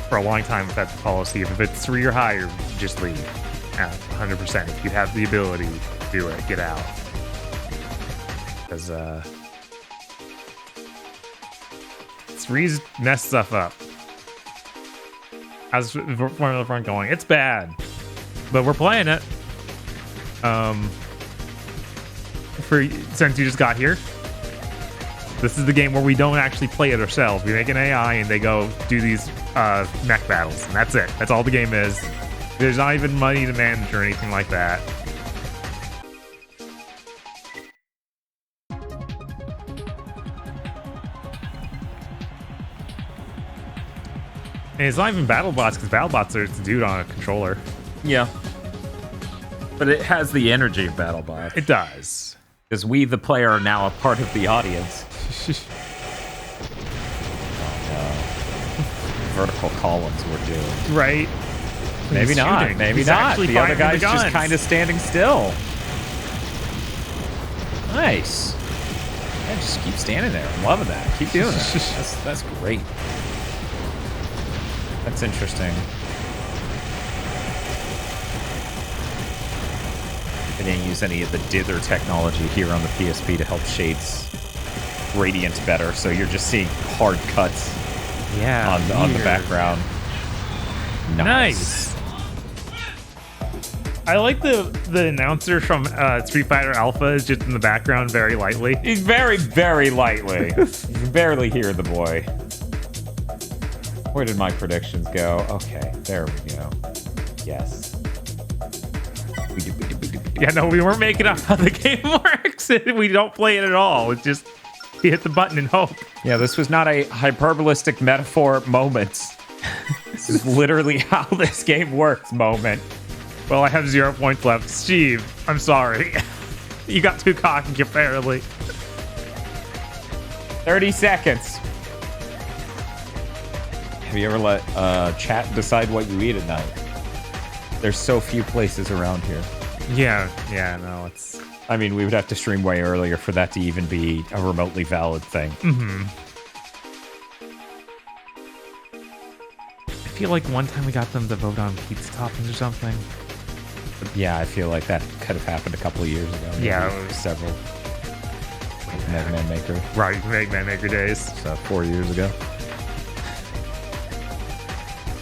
for a long time, that's the policy. If it's 3 or higher, just leave. 100%. If you have the ability, do it. Get out. Because 3's mess stuff up. How's Formula Front going? It's bad, but we're playing it. Since you just got here, this is the game where we don't actually play it ourselves. We make an AI and they go do these mech battles, and that's it. That's all the game is. There's not even money to manage or anything like that. And it's not even BattleBots, because BattleBots are it's a dude on a controller. Yeah. But it has the energy of BattleBot. It does. Because we, the player, are now a part of the audience. Vertical columns we're doing. Right. Maybe He's not. shooting. Maybe He's not. actually The other firing guy's the just guns. kind of standing still. Nice. Yeah, just keep standing there. I'm loving that. Keep doing that. That's great. That's interesting. They didn't use any of the dither technology here on the PSP to help shades radiance better, so you're just seeing hard cuts Yeah. on the weird. background. Nice. I like the announcer from Street Fighter Alpha is just in the background very lightly. He's very, very lightly. You can barely hear the boy. Where did my predictions go? Okay, there we go. Yes. Yeah, no, we weren't making up how the game works. We don't play it at all. It's just you hit the button and hope. Yeah, this was not a hyperbolistic metaphor moment. This is literally how this game works moment. Well, I have 0 points left. Steve, I'm sorry. You got too cocky apparently. 30 seconds. Have you ever let chat decide what you eat at night? There's so few places around here. Yeah, no, it's... I mean, we would have to stream way earlier for that to even be a remotely valid thing. Mm-hmm. I feel like one time we got them to vote on pizza toppings or something. Yeah, I feel like that could have happened a couple of years ago. Maybe Yeah, it was- several. Mega Man Maker. Right, Mega Man Maker days. So 4 years ago.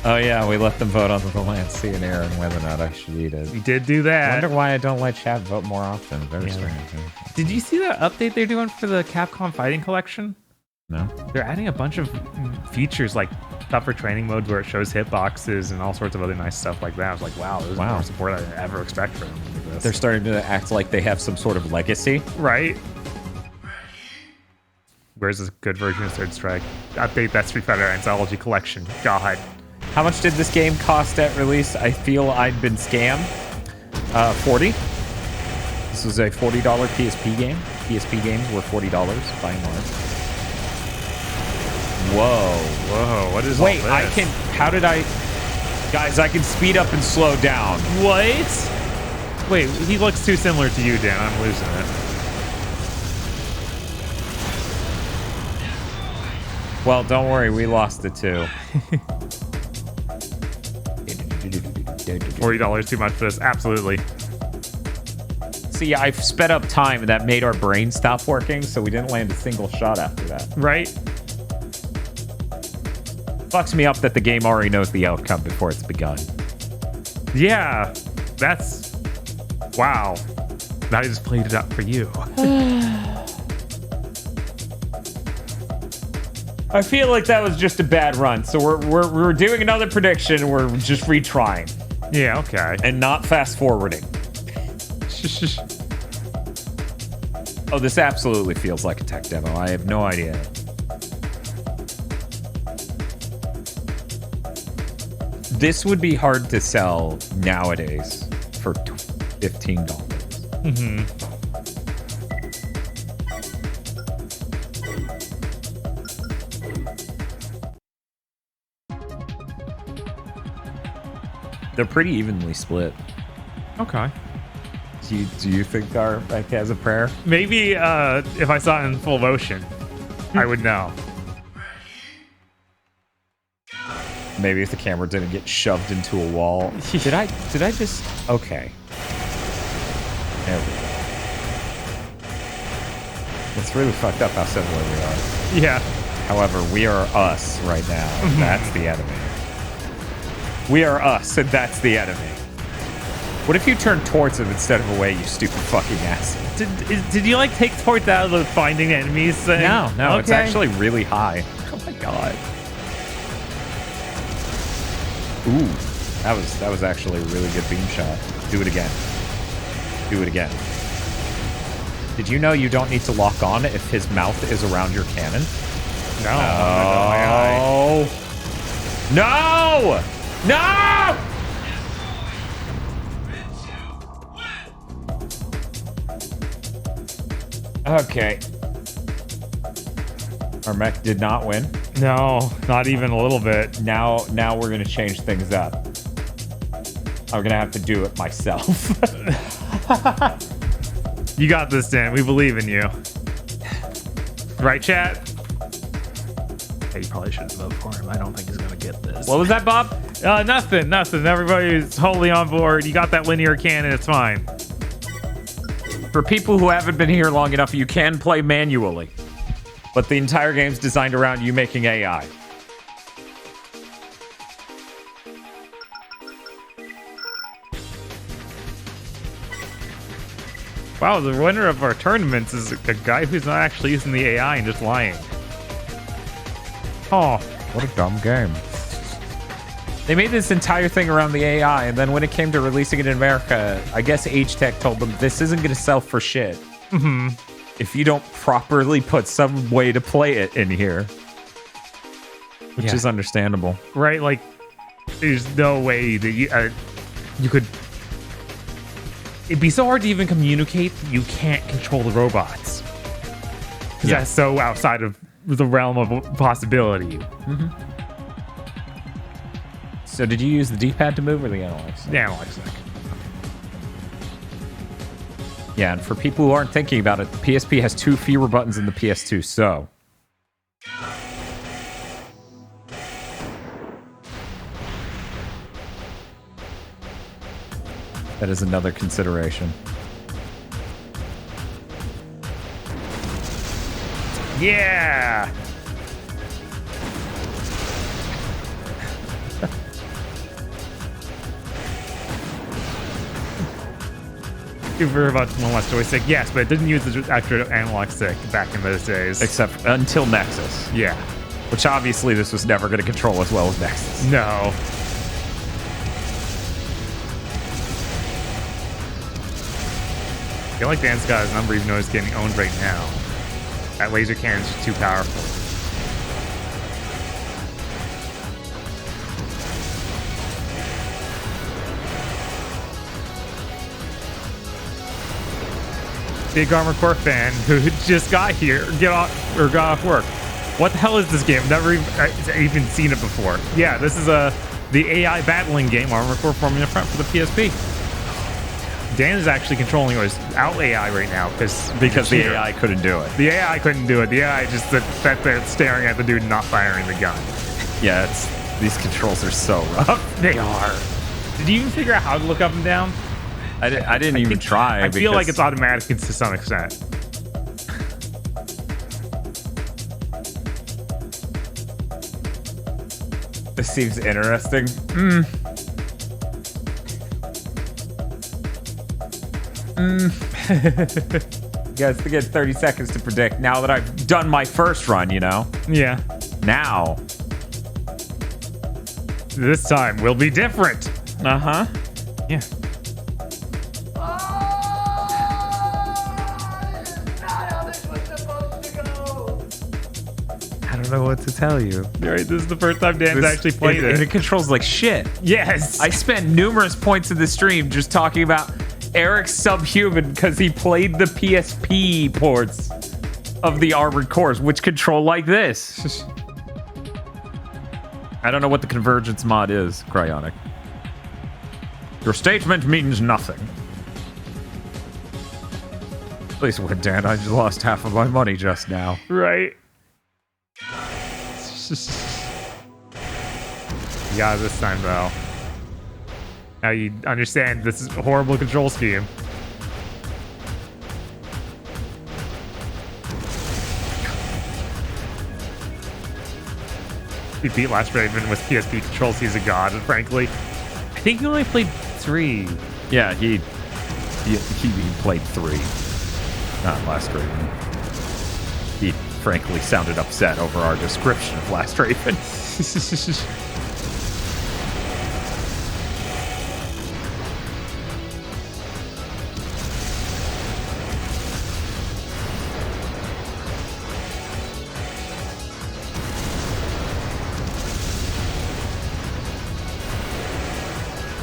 Oh yeah, we let them vote on the Lancey and Aaron whether or not I should eat it. We did do I that. wonder why I don't let chat vote more often. Very strange. Did you see that update they're doing for the Capcom Fighting Collection? No? They're adding a bunch of features like tougher training modes where it shows hitboxes and all sorts of other nice stuff like that. I was like, wow, this is more support I ever expect from this. They're starting to act like they have some sort of legacy. Right. Where's a good version of Third Strike? Update that Street Fighter Anthology Collection. God. How much did this game cost at release? I feel I'd been scammed. 40. This was a $40 PSP game. PSP games were $40 by and large. Whoa. What is Wait, all I this? can... How did I... Guys, I can speed up and slow down. What? Wait, he looks too similar to you, Dan. I'm losing it. Well, don't worry. We lost it too. $40 too much for this. Absolutely. See, I've sped up time and that made our brain stop working, so we didn't land a single shot after that. Right? Fucks me up that the game already knows the outcome before it's begun. Yeah. That's... Wow. Now I just played it up for you. I feel like that was just a bad run, so we're doing another prediction. We're just retrying Yeah, okay. and not fast forwarding. Oh, this absolutely feels like a tech demo. I have no idea. This would be hard to sell nowadays for $15. Mm-hmm. They're pretty evenly split. Okay. Do you think our Beck has a prayer? Maybe if I saw it in full motion, I would know. Maybe if the camera didn't get shoved into a wall. Did I just... Okay. There we go. It's really fucked up how similar we are. Yeah. However, we are us right now, and that's the enemy. We are us, and that's the enemy. What if you turn towards him instead of away, you stupid fucking ass? Did you like take points out of the finding enemies thing? No, Okay. it's actually really high. Oh my god. Ooh, that was actually a really good beam shot. Do it again. Do it again. Did you know you don't need to lock on if his mouth is around your cannon? No. No! No! Okay. Our mech did not win. No, not even a little bit. Now we're gonna change things up. I'm gonna have to do it myself. You got this, Dan. We believe in you. Right, chat? Hey, you probably shouldn't vote for him. I don't think he's gonna get this. What was that, Bob? Nothing. Everybody's totally on board. You got that linear cannon. It's fine. For people who haven't been here long enough, you can play manually. But the entire game's designed around you making AI. Wow, the winner of our tournaments is a guy who's not actually using the AI and just lying. Oh, What a dumb game. They made this entire thing around the AI, and then when it came to releasing it in America, I guess H-Tech told them this isn't going to sell for shit. Mm-hmm. If you don't properly put some way to play it in here. Which is understandable. right. Like, there's no way that you could. It'd be so hard to even communicate that you can't control the robots. Because that's so outside of the realm of possibility. So did you use the D-pad to move or the analog stick? The analog stick. Yeah, and for people who aren't thinking about it, the PSP has 2 fewer buttons than the PS2, so... that is another consideration. Yeah. You were about one less joystick, yes, but it didn't use the actual analog stick back in those days. Except until Nexus. Yeah. Which obviously this was never going to control as well as Nexus. No. I feel like Dan's got his number even though it's getting owned right now. That laser cannon's just too powerful. Big Armored Core fan who just got here, got off work. What the hell is this game? Never even seen it before. Yeah, this is the AI battling game, Armored Core Formula Front for the PSP. Dan is actually controlling without AI right now because The AI couldn't do it. The AI couldn't do it. The AI just sat there staring at the dude not firing the gun. Yeah, these controls are so rough. They are. Did you even figure out how to look up and down? I didn't even try. I feel like it's automatic to some extent. This seems interesting. You guys get 30 seconds to predict now that I've done my first run, you know? Yeah. Now. This time will be different. Uh-huh. Yeah. I don't know what to tell you. Right, this is the first time Dan's actually played And it. it controls like shit. Yes. I spent numerous points of the stream just talking about Eric's Subhuman because he played the PSP ports of the Armored Cores, which control like this. I don't know what the convergence mod is, Cryonic. Your statement means nothing. Please win, Dan. I just lost half of my money just now. Right. Yeah, this time though. Now you understand this is a horrible control scheme. He beat Last Raven with PSP controls. He's a god, frankly. I think he only played 3. Yeah, he played 3. Not Last Raven. He frankly sounded upset over our description of Last Raven.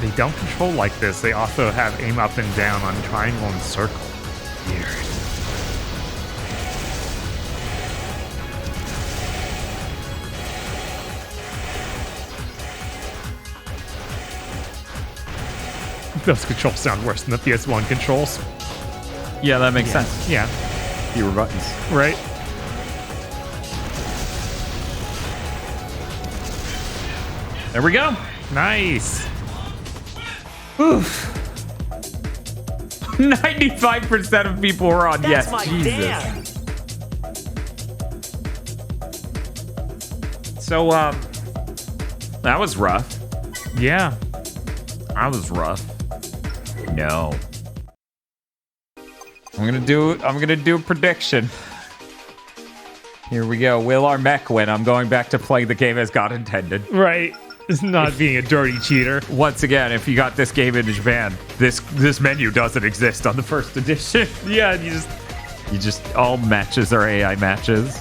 They don't control like this. They also have aim up and down on triangle and circle. Weird. Those controls sound worse than the PS1 controls. Yeah, that makes sense. Yeah. Fewer buttons. Right? There we go. Nice. 95% of people were on yes. Jesus. So, that was rough. Yeah. That was rough. No. I'm gonna do a prediction. Here we go. Will our mech win? I'm going back to play the game as God intended. Right. It's not being a dirty cheater. Once again, if you got this game in Japan, this menu doesn't exist on the first edition. Yeah, You just all matches are AI matches.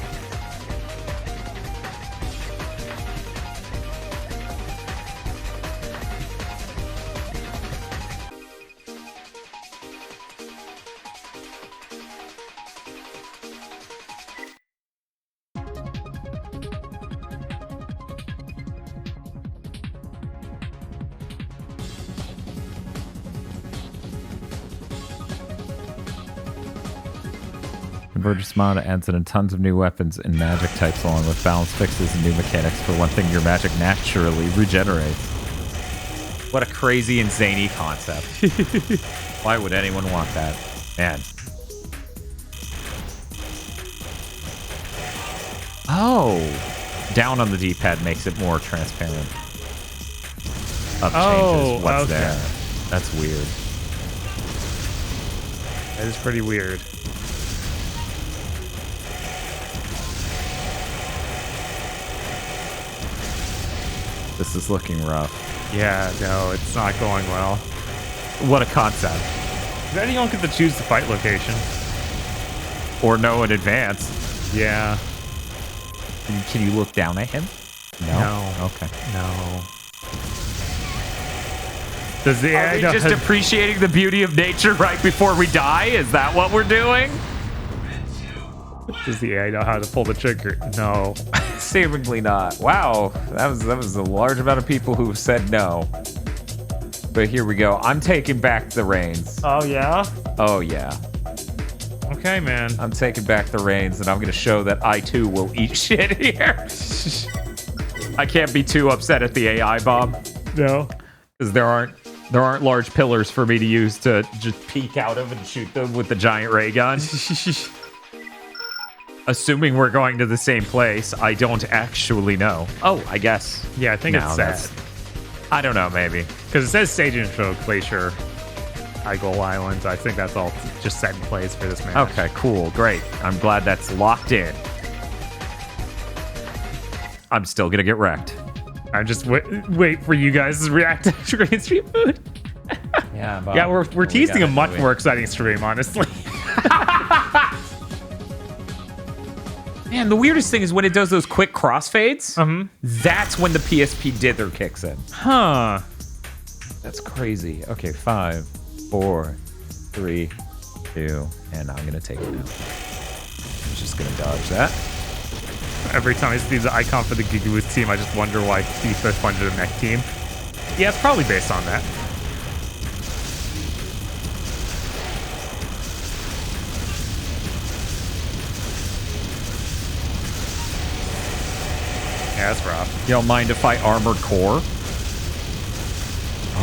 Convergence mod adds in tons of new weapons and magic types along with balance fixes and new mechanics. For one thing, your magic naturally regenerates. What a crazy and zany concept. Why would anyone want that? Man. Oh. Down on the D-pad makes it more transparent. Up changes what's there. That's weird. That is pretty weird. This is looking rough. Yeah, no, it's not going well. What a concept. Then you don't get to choose the fight location. Or know in advance. Yeah. Can you look down at him? No. Okay. No. Does the Are we just appreciating the beauty of nature right before we die? Is that what we're doing? Does the AI know how to pull the trigger? No. Seemingly not. Wow, that was a large amount of people who said no. But here we go. I'm taking back the reins. Oh, yeah? Oh, yeah. Okay, man. I'm taking back the reins, and I'm going to show that I, too, will eat shit here. I can't be too upset at the AI, Bob. No. Because there aren't large pillars for me to use to just peek out of and shoot them with the giant ray gun. Assuming we're going to the same place, I don't actually know. Oh, I guess. Yeah, I think it's set. I don't know, maybe. Because it says Stage Intro, Glacier, High Goal Island. I think that's all just set in place for this match. Okay, cool, great. I'm glad that's locked in. I'm still gonna get wrecked. I'm just wait for you guys to react to Green Street Food. Yeah, Bob. Yeah, we're teasing a much more exciting stream, honestly. Man, the weirdest thing is when it does those quick crossfades, that's when the PSP dither kicks in. Huh. That's crazy. Okay, 5, 4, 3, 2, and I'm gonna take it now. I'm just gonna dodge that. Every time I see the icon for the Gigawoos team, I just wonder why FIFA funded a mech team. Yeah, it's probably based on that. Yeah, that's rough. You don't mind if I armored core?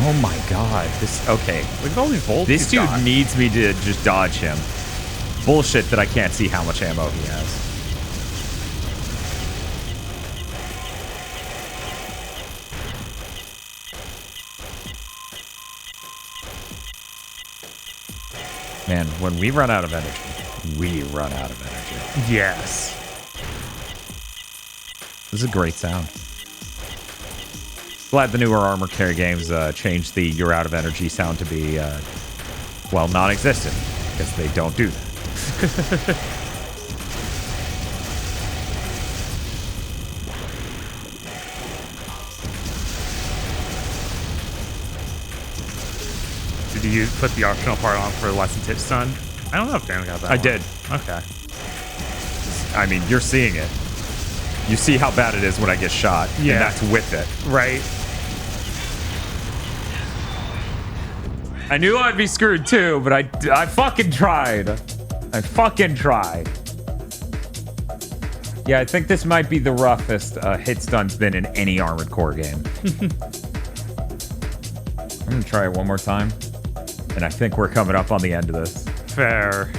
Oh my god. Okay. Look at all these bolts. This he's dude got. needs me to just dodge him. Bullshit that I can't see how much ammo he has. Man, when we run out of energy, we run out of energy. Yes. This is a great sound. Glad the newer Armor Care games changed the "you're out of energy" sound to be, well, non-existent, because they don't do that. Did you put the optional part on for less than tip stun? I don't know if Dan got that. I one. did. Okay. I mean, you're seeing it. You see how bad it is when I get shot, Yeah. and that's with it. Right. I knew I'd be screwed too, but I fucking tried. I fucking tried. Yeah, I think this might be the roughest hit stun's been in any Armored Core game. I'm gonna try it one more time, and I think we're coming up on the end of this. Fair.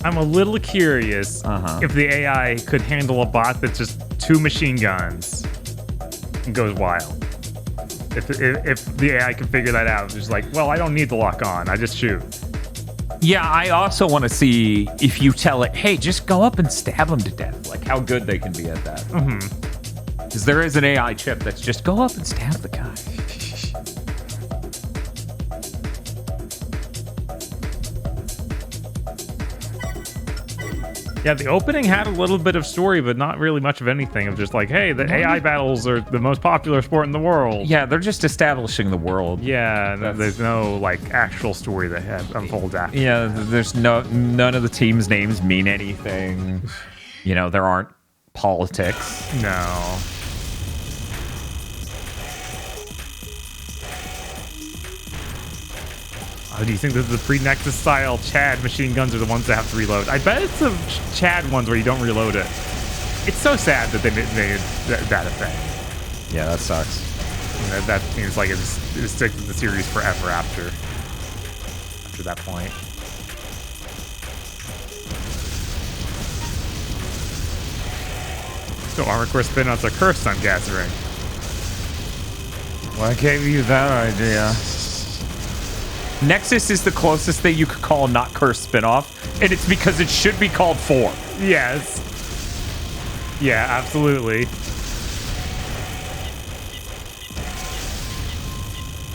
I'm a little curious if the AI could handle a bot that's just 2 machine guns and goes wild. If the AI can figure that out, just like, well, I don't need to lock on. I just shoot. Yeah, I also want to see if you tell it, hey, just go up and stab them to death. Like, how good they can be at that. Because there is an AI chip that's just go up and stab the guy. Yeah, the opening had a little bit of story, but not really much of anything. Of just like, hey, the AI battles are the most popular sport in the world. Yeah, they're just establishing the world. Yeah, and there's no like actual story that unfolds after. Yeah, there's none of the teams' names mean anything. You know, there aren't politics. No. Oh, do you think that the pre-Nexus style Chad machine guns are the ones that have to reload? I bet it's the Chad ones where you don't reload it. It's so sad that they made that a thing. Yeah, that sucks. And that seems like it's stick with the series forever after that point. So Armored Core spin-offs are cursed, I'm gathering. Well, I gave you that idea. Nexus is the closest thing you could call a not cursed spin-off, and it's because it should be called 4. Yes. Yeah, absolutely.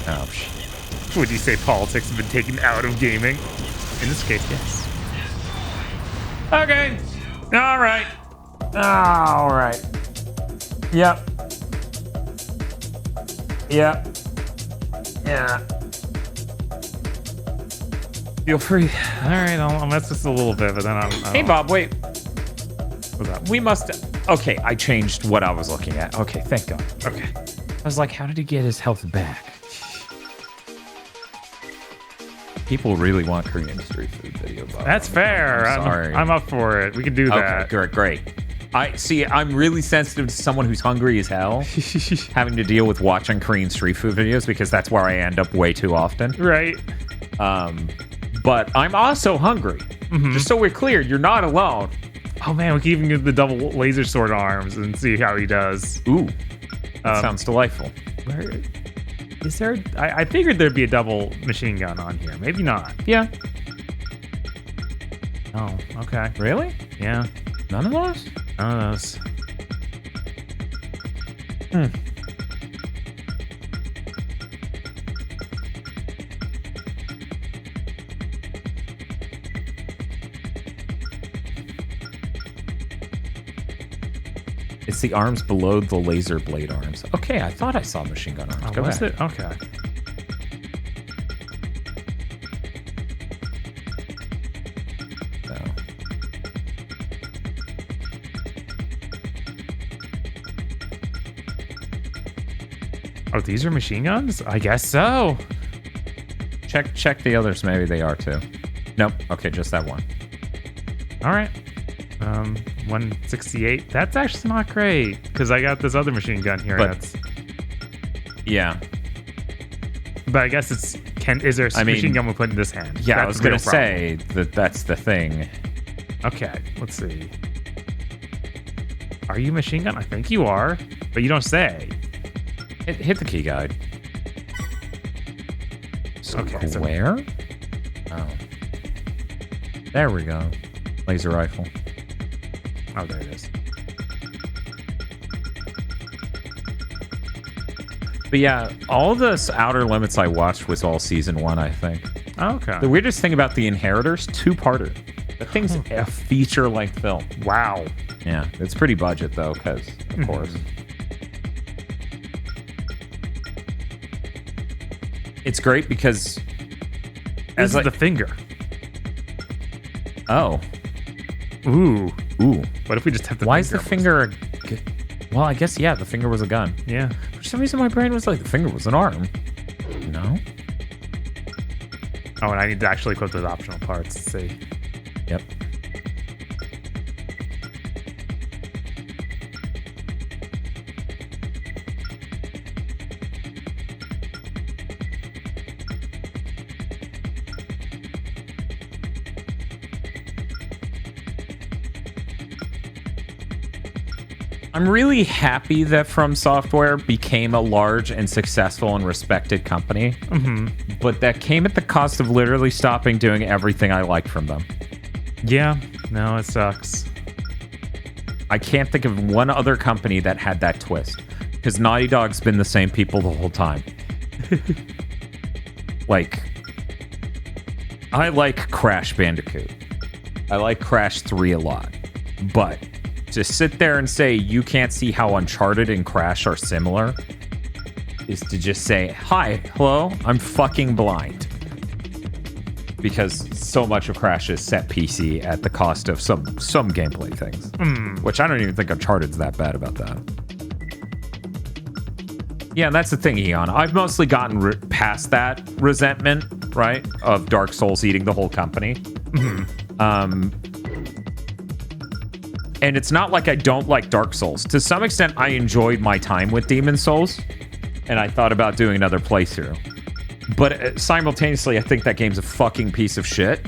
Oh, shit. Would you say politics have been taken out of gaming? In this case, yes. Okay. All right. All right. Yep. Yep. Yeah. Feel free. All right, I'll mess this a little bit, but then I'm... Hey, Bob, wait. What's up? We must... Okay, I changed what I was looking at. Okay, thank God. Okay. I was like, how did he get his health back? People really want Korean street food video, Bob. That's fair. I'm sorry. I'm up for it. We can do that. Okay, great. I'm really sensitive to someone who's hungry as hell, having to deal with watching Korean street food videos because that's where I end up way too often. Right. But I'm also hungry. Just so we're clear, you're not alone. Oh man, we can even get the double laser sword arms and see how he does. Ooh, that sounds delightful. Where is there? I figured there'd be a double machine gun on here. Maybe not. Yeah. Oh, okay. Really? Yeah. None of those? None of those. It's the arms below the laser blade arms. Okay, I thought I saw machine gun arms. Oh, Go was back. it? Okay. No. Oh, these are machine guns? I guess so. Check the others. Maybe they are too. Nope. Okay, just that one. All right. 168. That's actually not great because I got this other machine gun here. But- That's Yeah. But I guess it's is there a machine gun we put in this hand? Yeah, I That's was the gonna real problem. say that's the thing. Okay, let's see. Are you machine gun? I think you are, but you don't say. Hit the key guide. Okay, so- Where? Oh. There we go. Laser rifle. Oh, there it is. But yeah, all the Outer Limits I watched was all season 1, I think. Oh, okay. The weirdest thing about The Inheritors, 2-parter. That thing's a feature-length film. Wow. Yeah, it's pretty budget though, because of course. It's great because This is the finger. Oh. Ooh. What if we just have the Why finger? is the finger well, I guess yeah, the finger was a gun. Yeah. For some reason my brain was like the finger was an arm. No? Oh, and I need to actually equip those optional parts. Let's see. Yep. I'm really happy that From Software became a large and successful and respected company. Mm-hmm. But that came at the cost of literally stopping doing everything I liked from them. Yeah. No, it sucks. I can't think of one other company that had that twist. Because Naughty Dog's been the same people the whole time. Like, I like Crash Bandicoot. I like Crash 3 a lot. But to sit there and say you can't see how Uncharted and Crash are similar is to just say, hi, hello, I'm fucking blind. Because so much of Crash is set PC at the cost of some gameplay things. Which I don't even think Uncharted's that bad about that. Yeah, that's the thing, Eon. I've mostly gotten past that resentment, right, of Dark Souls eating the whole company. And it's not like I don't like Dark Souls. To some extent, I enjoyed my time with Demon Souls, and I thought about doing another playthrough. But simultaneously, I think that game's a fucking piece of shit.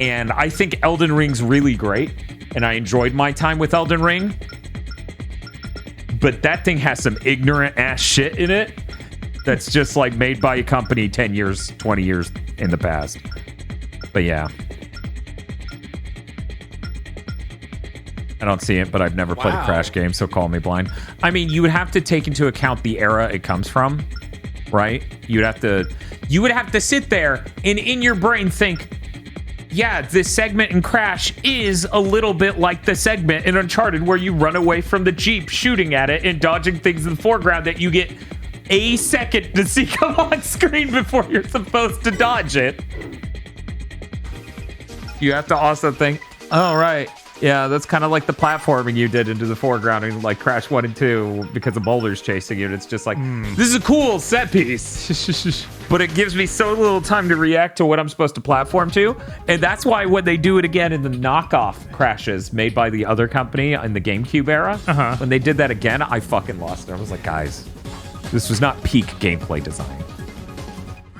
And I think Elden Ring's really great, and I enjoyed my time with Elden Ring. But that thing has some ignorant ass shit in it that's just like made by a company 10 years, 20 years in the past. But yeah. I don't see it, but I've never played a Crash game, so call me blind. I mean, you would have to take into account the era it comes from, right? You would have to sit there and in your brain think, yeah, this segment in Crash is a little bit like the segment in Uncharted where you run away from the Jeep shooting at it and dodging things in the foreground that you get a second to see come on screen before you're supposed to dodge it. You have to also think, oh, right. Yeah, that's kind of like the platforming you did into the foreground in like Crash 1 and 2 because of boulders chasing you. And it's just like, this is a cool set piece. But it gives me so little time to react to what I'm supposed to platform to. And that's why when they do it again in the knockoff Crashes made by the other company in the GameCube era, when they did that again, I fucking lost it. I was like, guys, this was not peak gameplay design.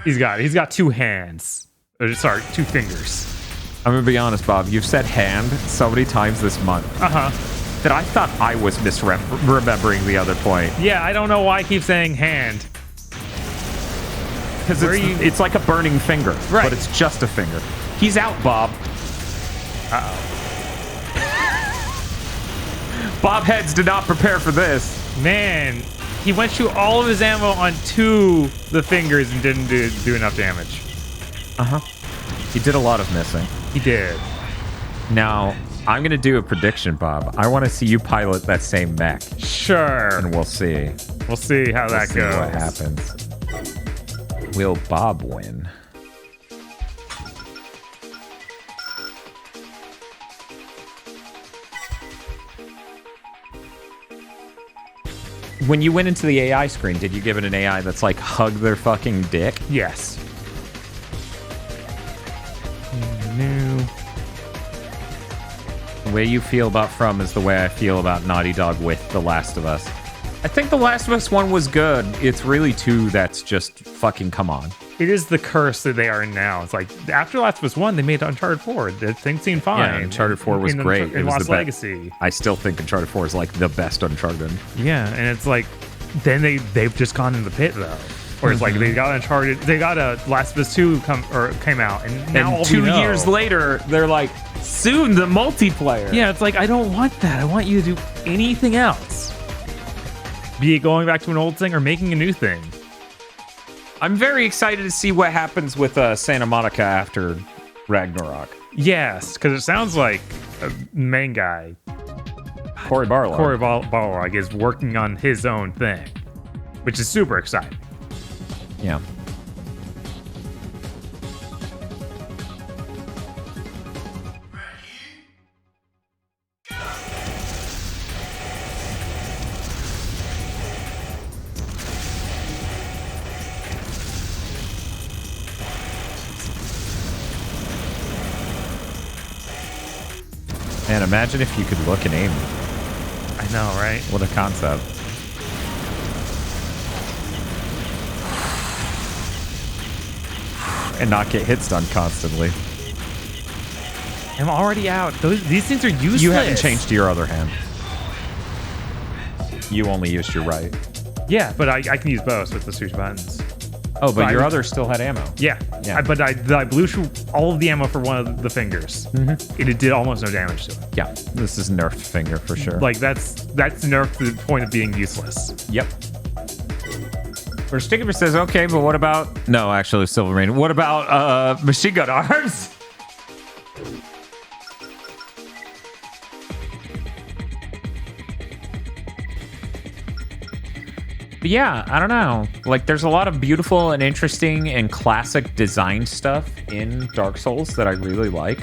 He's got two hands. Sorry, two fingers. I'm gonna be honest, Bob. You've said hand so many times this month that I thought I was misremembering the other point. Yeah, I don't know why I keep saying hand. Because it's like a burning finger, right? But it's just a finger. He's out, Bob. Bob Heads did not prepare for this. Man, he went through all of his ammo onto the fingers and didn't do enough damage. He did a lot of missing. He did. Now, I'm going to do a prediction, Bob. I want to see you pilot that same mech. Sure. And we'll see. We'll see how that See goes. what happens. Will Bob win? When you went into the AI screen, did you give it an AI that's like, hug their fucking dick? Yes. The way you feel about From is the way I feel about Naughty Dog with The Last of Us. I think The Last of Us 1 was good. It's really 2 that's just fucking come on. It is the curse that they are in now. It's like after Last of Us 1, they made Uncharted 4. Things seemed fine. Yeah, Uncharted 4 was great. In It was Lost the best. Legacy. I still think Uncharted 4 is like the best Uncharted. Yeah, and it's like then they've just gone in the pit though. Or it's like they got Uncharted, they got a Last of Us 2 came out, and now all And we 2 know- years later, they're like, soon the multiplayer. Yeah, it's like I don't want that. I want you to do anything else. Be it going back to an old thing or making a new thing. I'm very excited to see what happens with Santa Monica after Ragnarok. Yes, because it sounds like a main guy, Cory Barlog. Cory Barlog, is working on his own thing, which is super exciting. Yeah. Man, imagine if you could look and aim. I know, right? What a concept. And not get hits done constantly. I'm already out. These things are useless. You haven't changed your other hand. You only used your right. Yeah, but I can use both with the switch buttons. Oh, but I your would- other still had ammo. Yeah, Yeah. but I blew through all of the ammo for one of the fingers. Mm-hmm. It did almost no damage to it. Yeah, this is nerfed finger for sure. Like that's nerfed to the point of being useless. Yep. Where Stigma says, okay, but what about... No, actually, Silvermane. What about machine gun arms? But yeah, I don't know. Like, there's a lot of beautiful and interesting and classic design stuff in Dark Souls that I really like.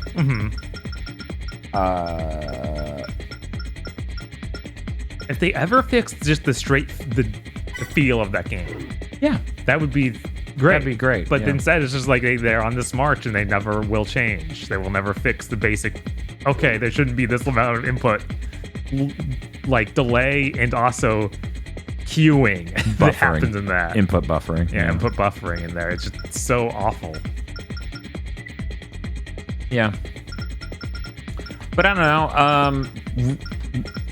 If they ever fixed just the feel of that game, Yeah. that would be great. That'd be great, But yeah. instead, it's just like they're on this march and they never will change. They will never fix the basic. Okay, there shouldn't be this amount of input, like delay and also queuing that happens in that. Input buffering. Yeah, input buffering in there. It's just so awful. Yeah. But I don't know.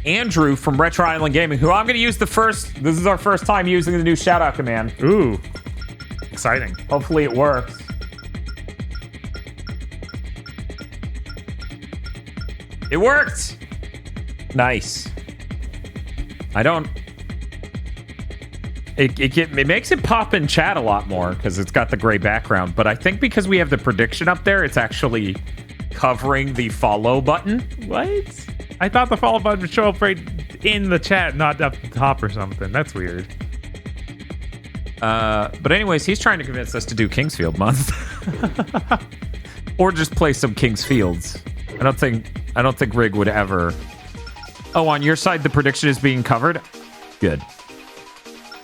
Andrew from Retro Island Gaming, who I'm going to use this is our first time using the new shout out command. Ooh, exciting. Hopefully it works. It worked. Nice. I don't... It makes it pop in chat a lot more because it's got the gray background. But I think because we have the prediction up there, it's actually covering the follow button. What? I thought the follow button would show up right in the chat, not up the top or something. That's weird. But anyways, he's trying to convince us to do Kingsfield month, or just play some King's Fields. I don't think Rig would ever. Oh, on your side, the prediction is being covered. Good.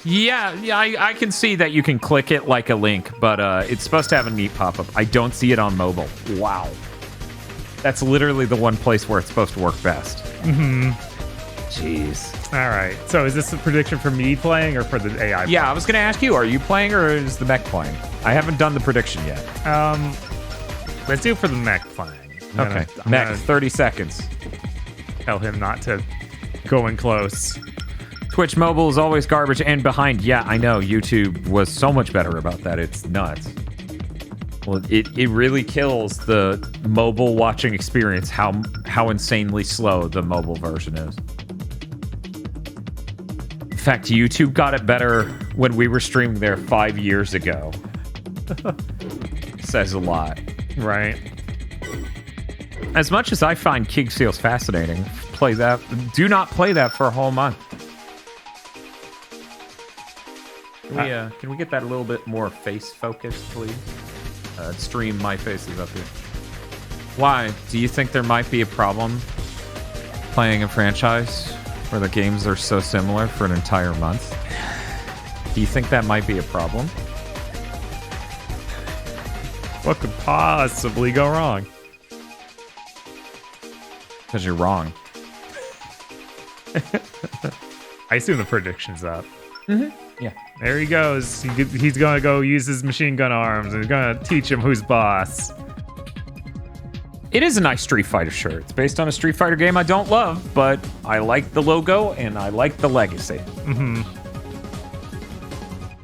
Yeah, I can see that you can click it like a link, but it's supposed to have a neat pop-up. I don't see it on mobile. Wow. That's literally the one place where it's supposed to work best. Mm-hmm. Jeez. All right. So is this a prediction for me playing or for the AI? Yeah, I was going to ask you, are you playing or is the mech playing? I haven't done the prediction yet. Let's do it for the mech playing. Okay. I'm Mech, gonna 30 seconds. tell him not to go in close. Twitch mobile is always garbage and behind. Yeah, I know. YouTube was so much better about that. It's nuts. Well, it really kills the mobile watching experience, how insanely slow the mobile version is. In fact, YouTube got it better when we were streaming there 5 years ago. Says a lot. Right. As much as I find Kingsfield fascinating, do not play that for a whole month. Can we get that a little bit more face focused, please? Stream my face is up here. Why? Do you think there might be a problem playing a franchise where the games are so similar for an entire month? Do you think that might be a problem? What could possibly go wrong? Because you're wrong. I assume the prediction's up. Yeah. There he goes. He's gonna go use his machine gun arms and he's gonna teach him who's boss. It is a nice Street Fighter shirt. It's based on a Street Fighter game I don't love, but I like the logo and I like the legacy.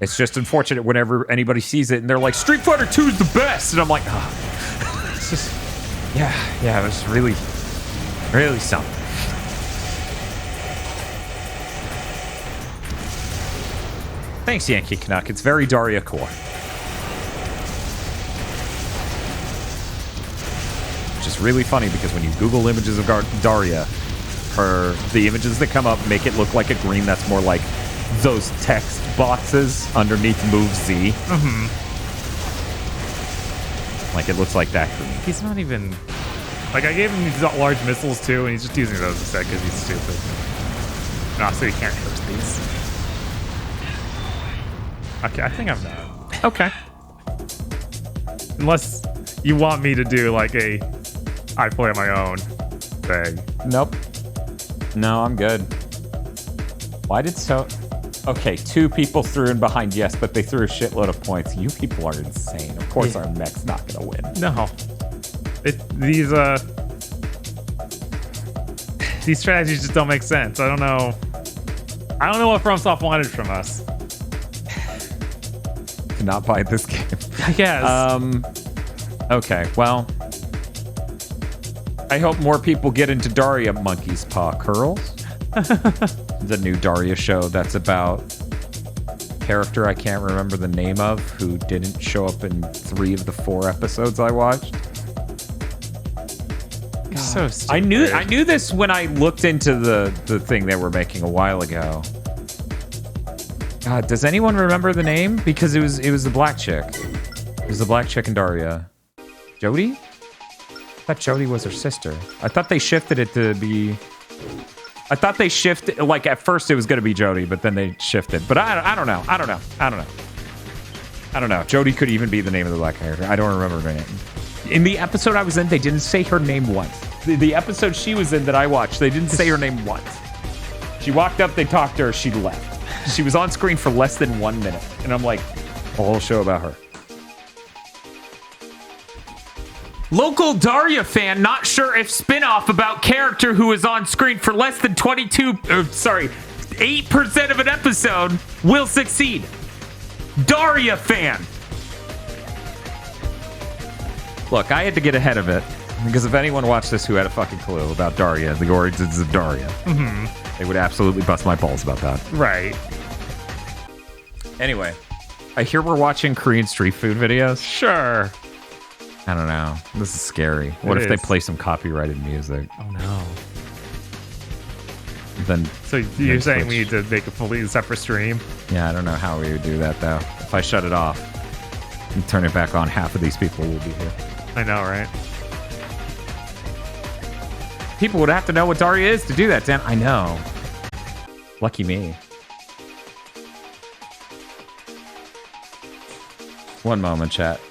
It's just unfortunate whenever anybody sees it and they're like, Street Fighter 2 is the best. And I'm like, oh, it's just, yeah, it was really, really something. Thanks, Yankee Canuck. It's very Daria core. Which is really funny because when you Google images of Daria, the images that come up make it look like a green that's more like those text boxes underneath Move Z. Like it looks like that green. He's not even... Like, I gave him these large missiles, too, and he's just using those instead because he's stupid. No, so he can't host these. Okay, I think I'm done. Okay. Unless you want me to do, like, I play on my own thing. Nope. No, I'm good. Why did so... Okay, 2 people threw in behind yes, but they threw a shitload of points. You people are insane. Of course our mech's not going to win. No. These strategies just don't make sense. I don't know what FromSoft wanted from us. To not buy this game. I guess. Okay, well... I hope more people get into Daria Monkey's Paw Curls. The new Daria show that's about a character I can't remember the name of who didn't show up in 3 of the 4 episodes I watched. So stupid. I knew this when I looked into the thing they were making a while ago. God, does anyone remember the name? Because it was the black chick. It was the black chick in Daria. Jody? I thought Jody was her sister. I thought they shifted it to be... I thought they shifted... Like, at first it was going to be Jody, but then they shifted. But I don't know. I don't know. Jody could even be the name of the black character. I don't remember her name. In the episode I was in, they didn't say her name once. The episode she was in that I watched, they didn't say her name once. She walked up, they talked to her, she left. She was on screen for less than 1 minute. And I'm like, a whole show about her. Local Daria fan not sure if spin-off about character who is on screen for less than 8% of an episode will succeed. Daria fan. Look, I had to get ahead of it because if anyone watched this who had a fucking clue about Daria, the origins of Daria, they would absolutely bust my balls about that. Right. Anyway, I hear we're watching Korean street food videos. Sure. I don't know. This is scary. What if they play some copyrighted music? Oh no. Then. So you're saying we need to make a completely separate stream? Yeah, I don't know how we would do that though. If I shut it off and turn it back on, half of these people will be here. I know, right? People would have to know what Daria is to do that, Dan. I know. Lucky me. One moment, chat.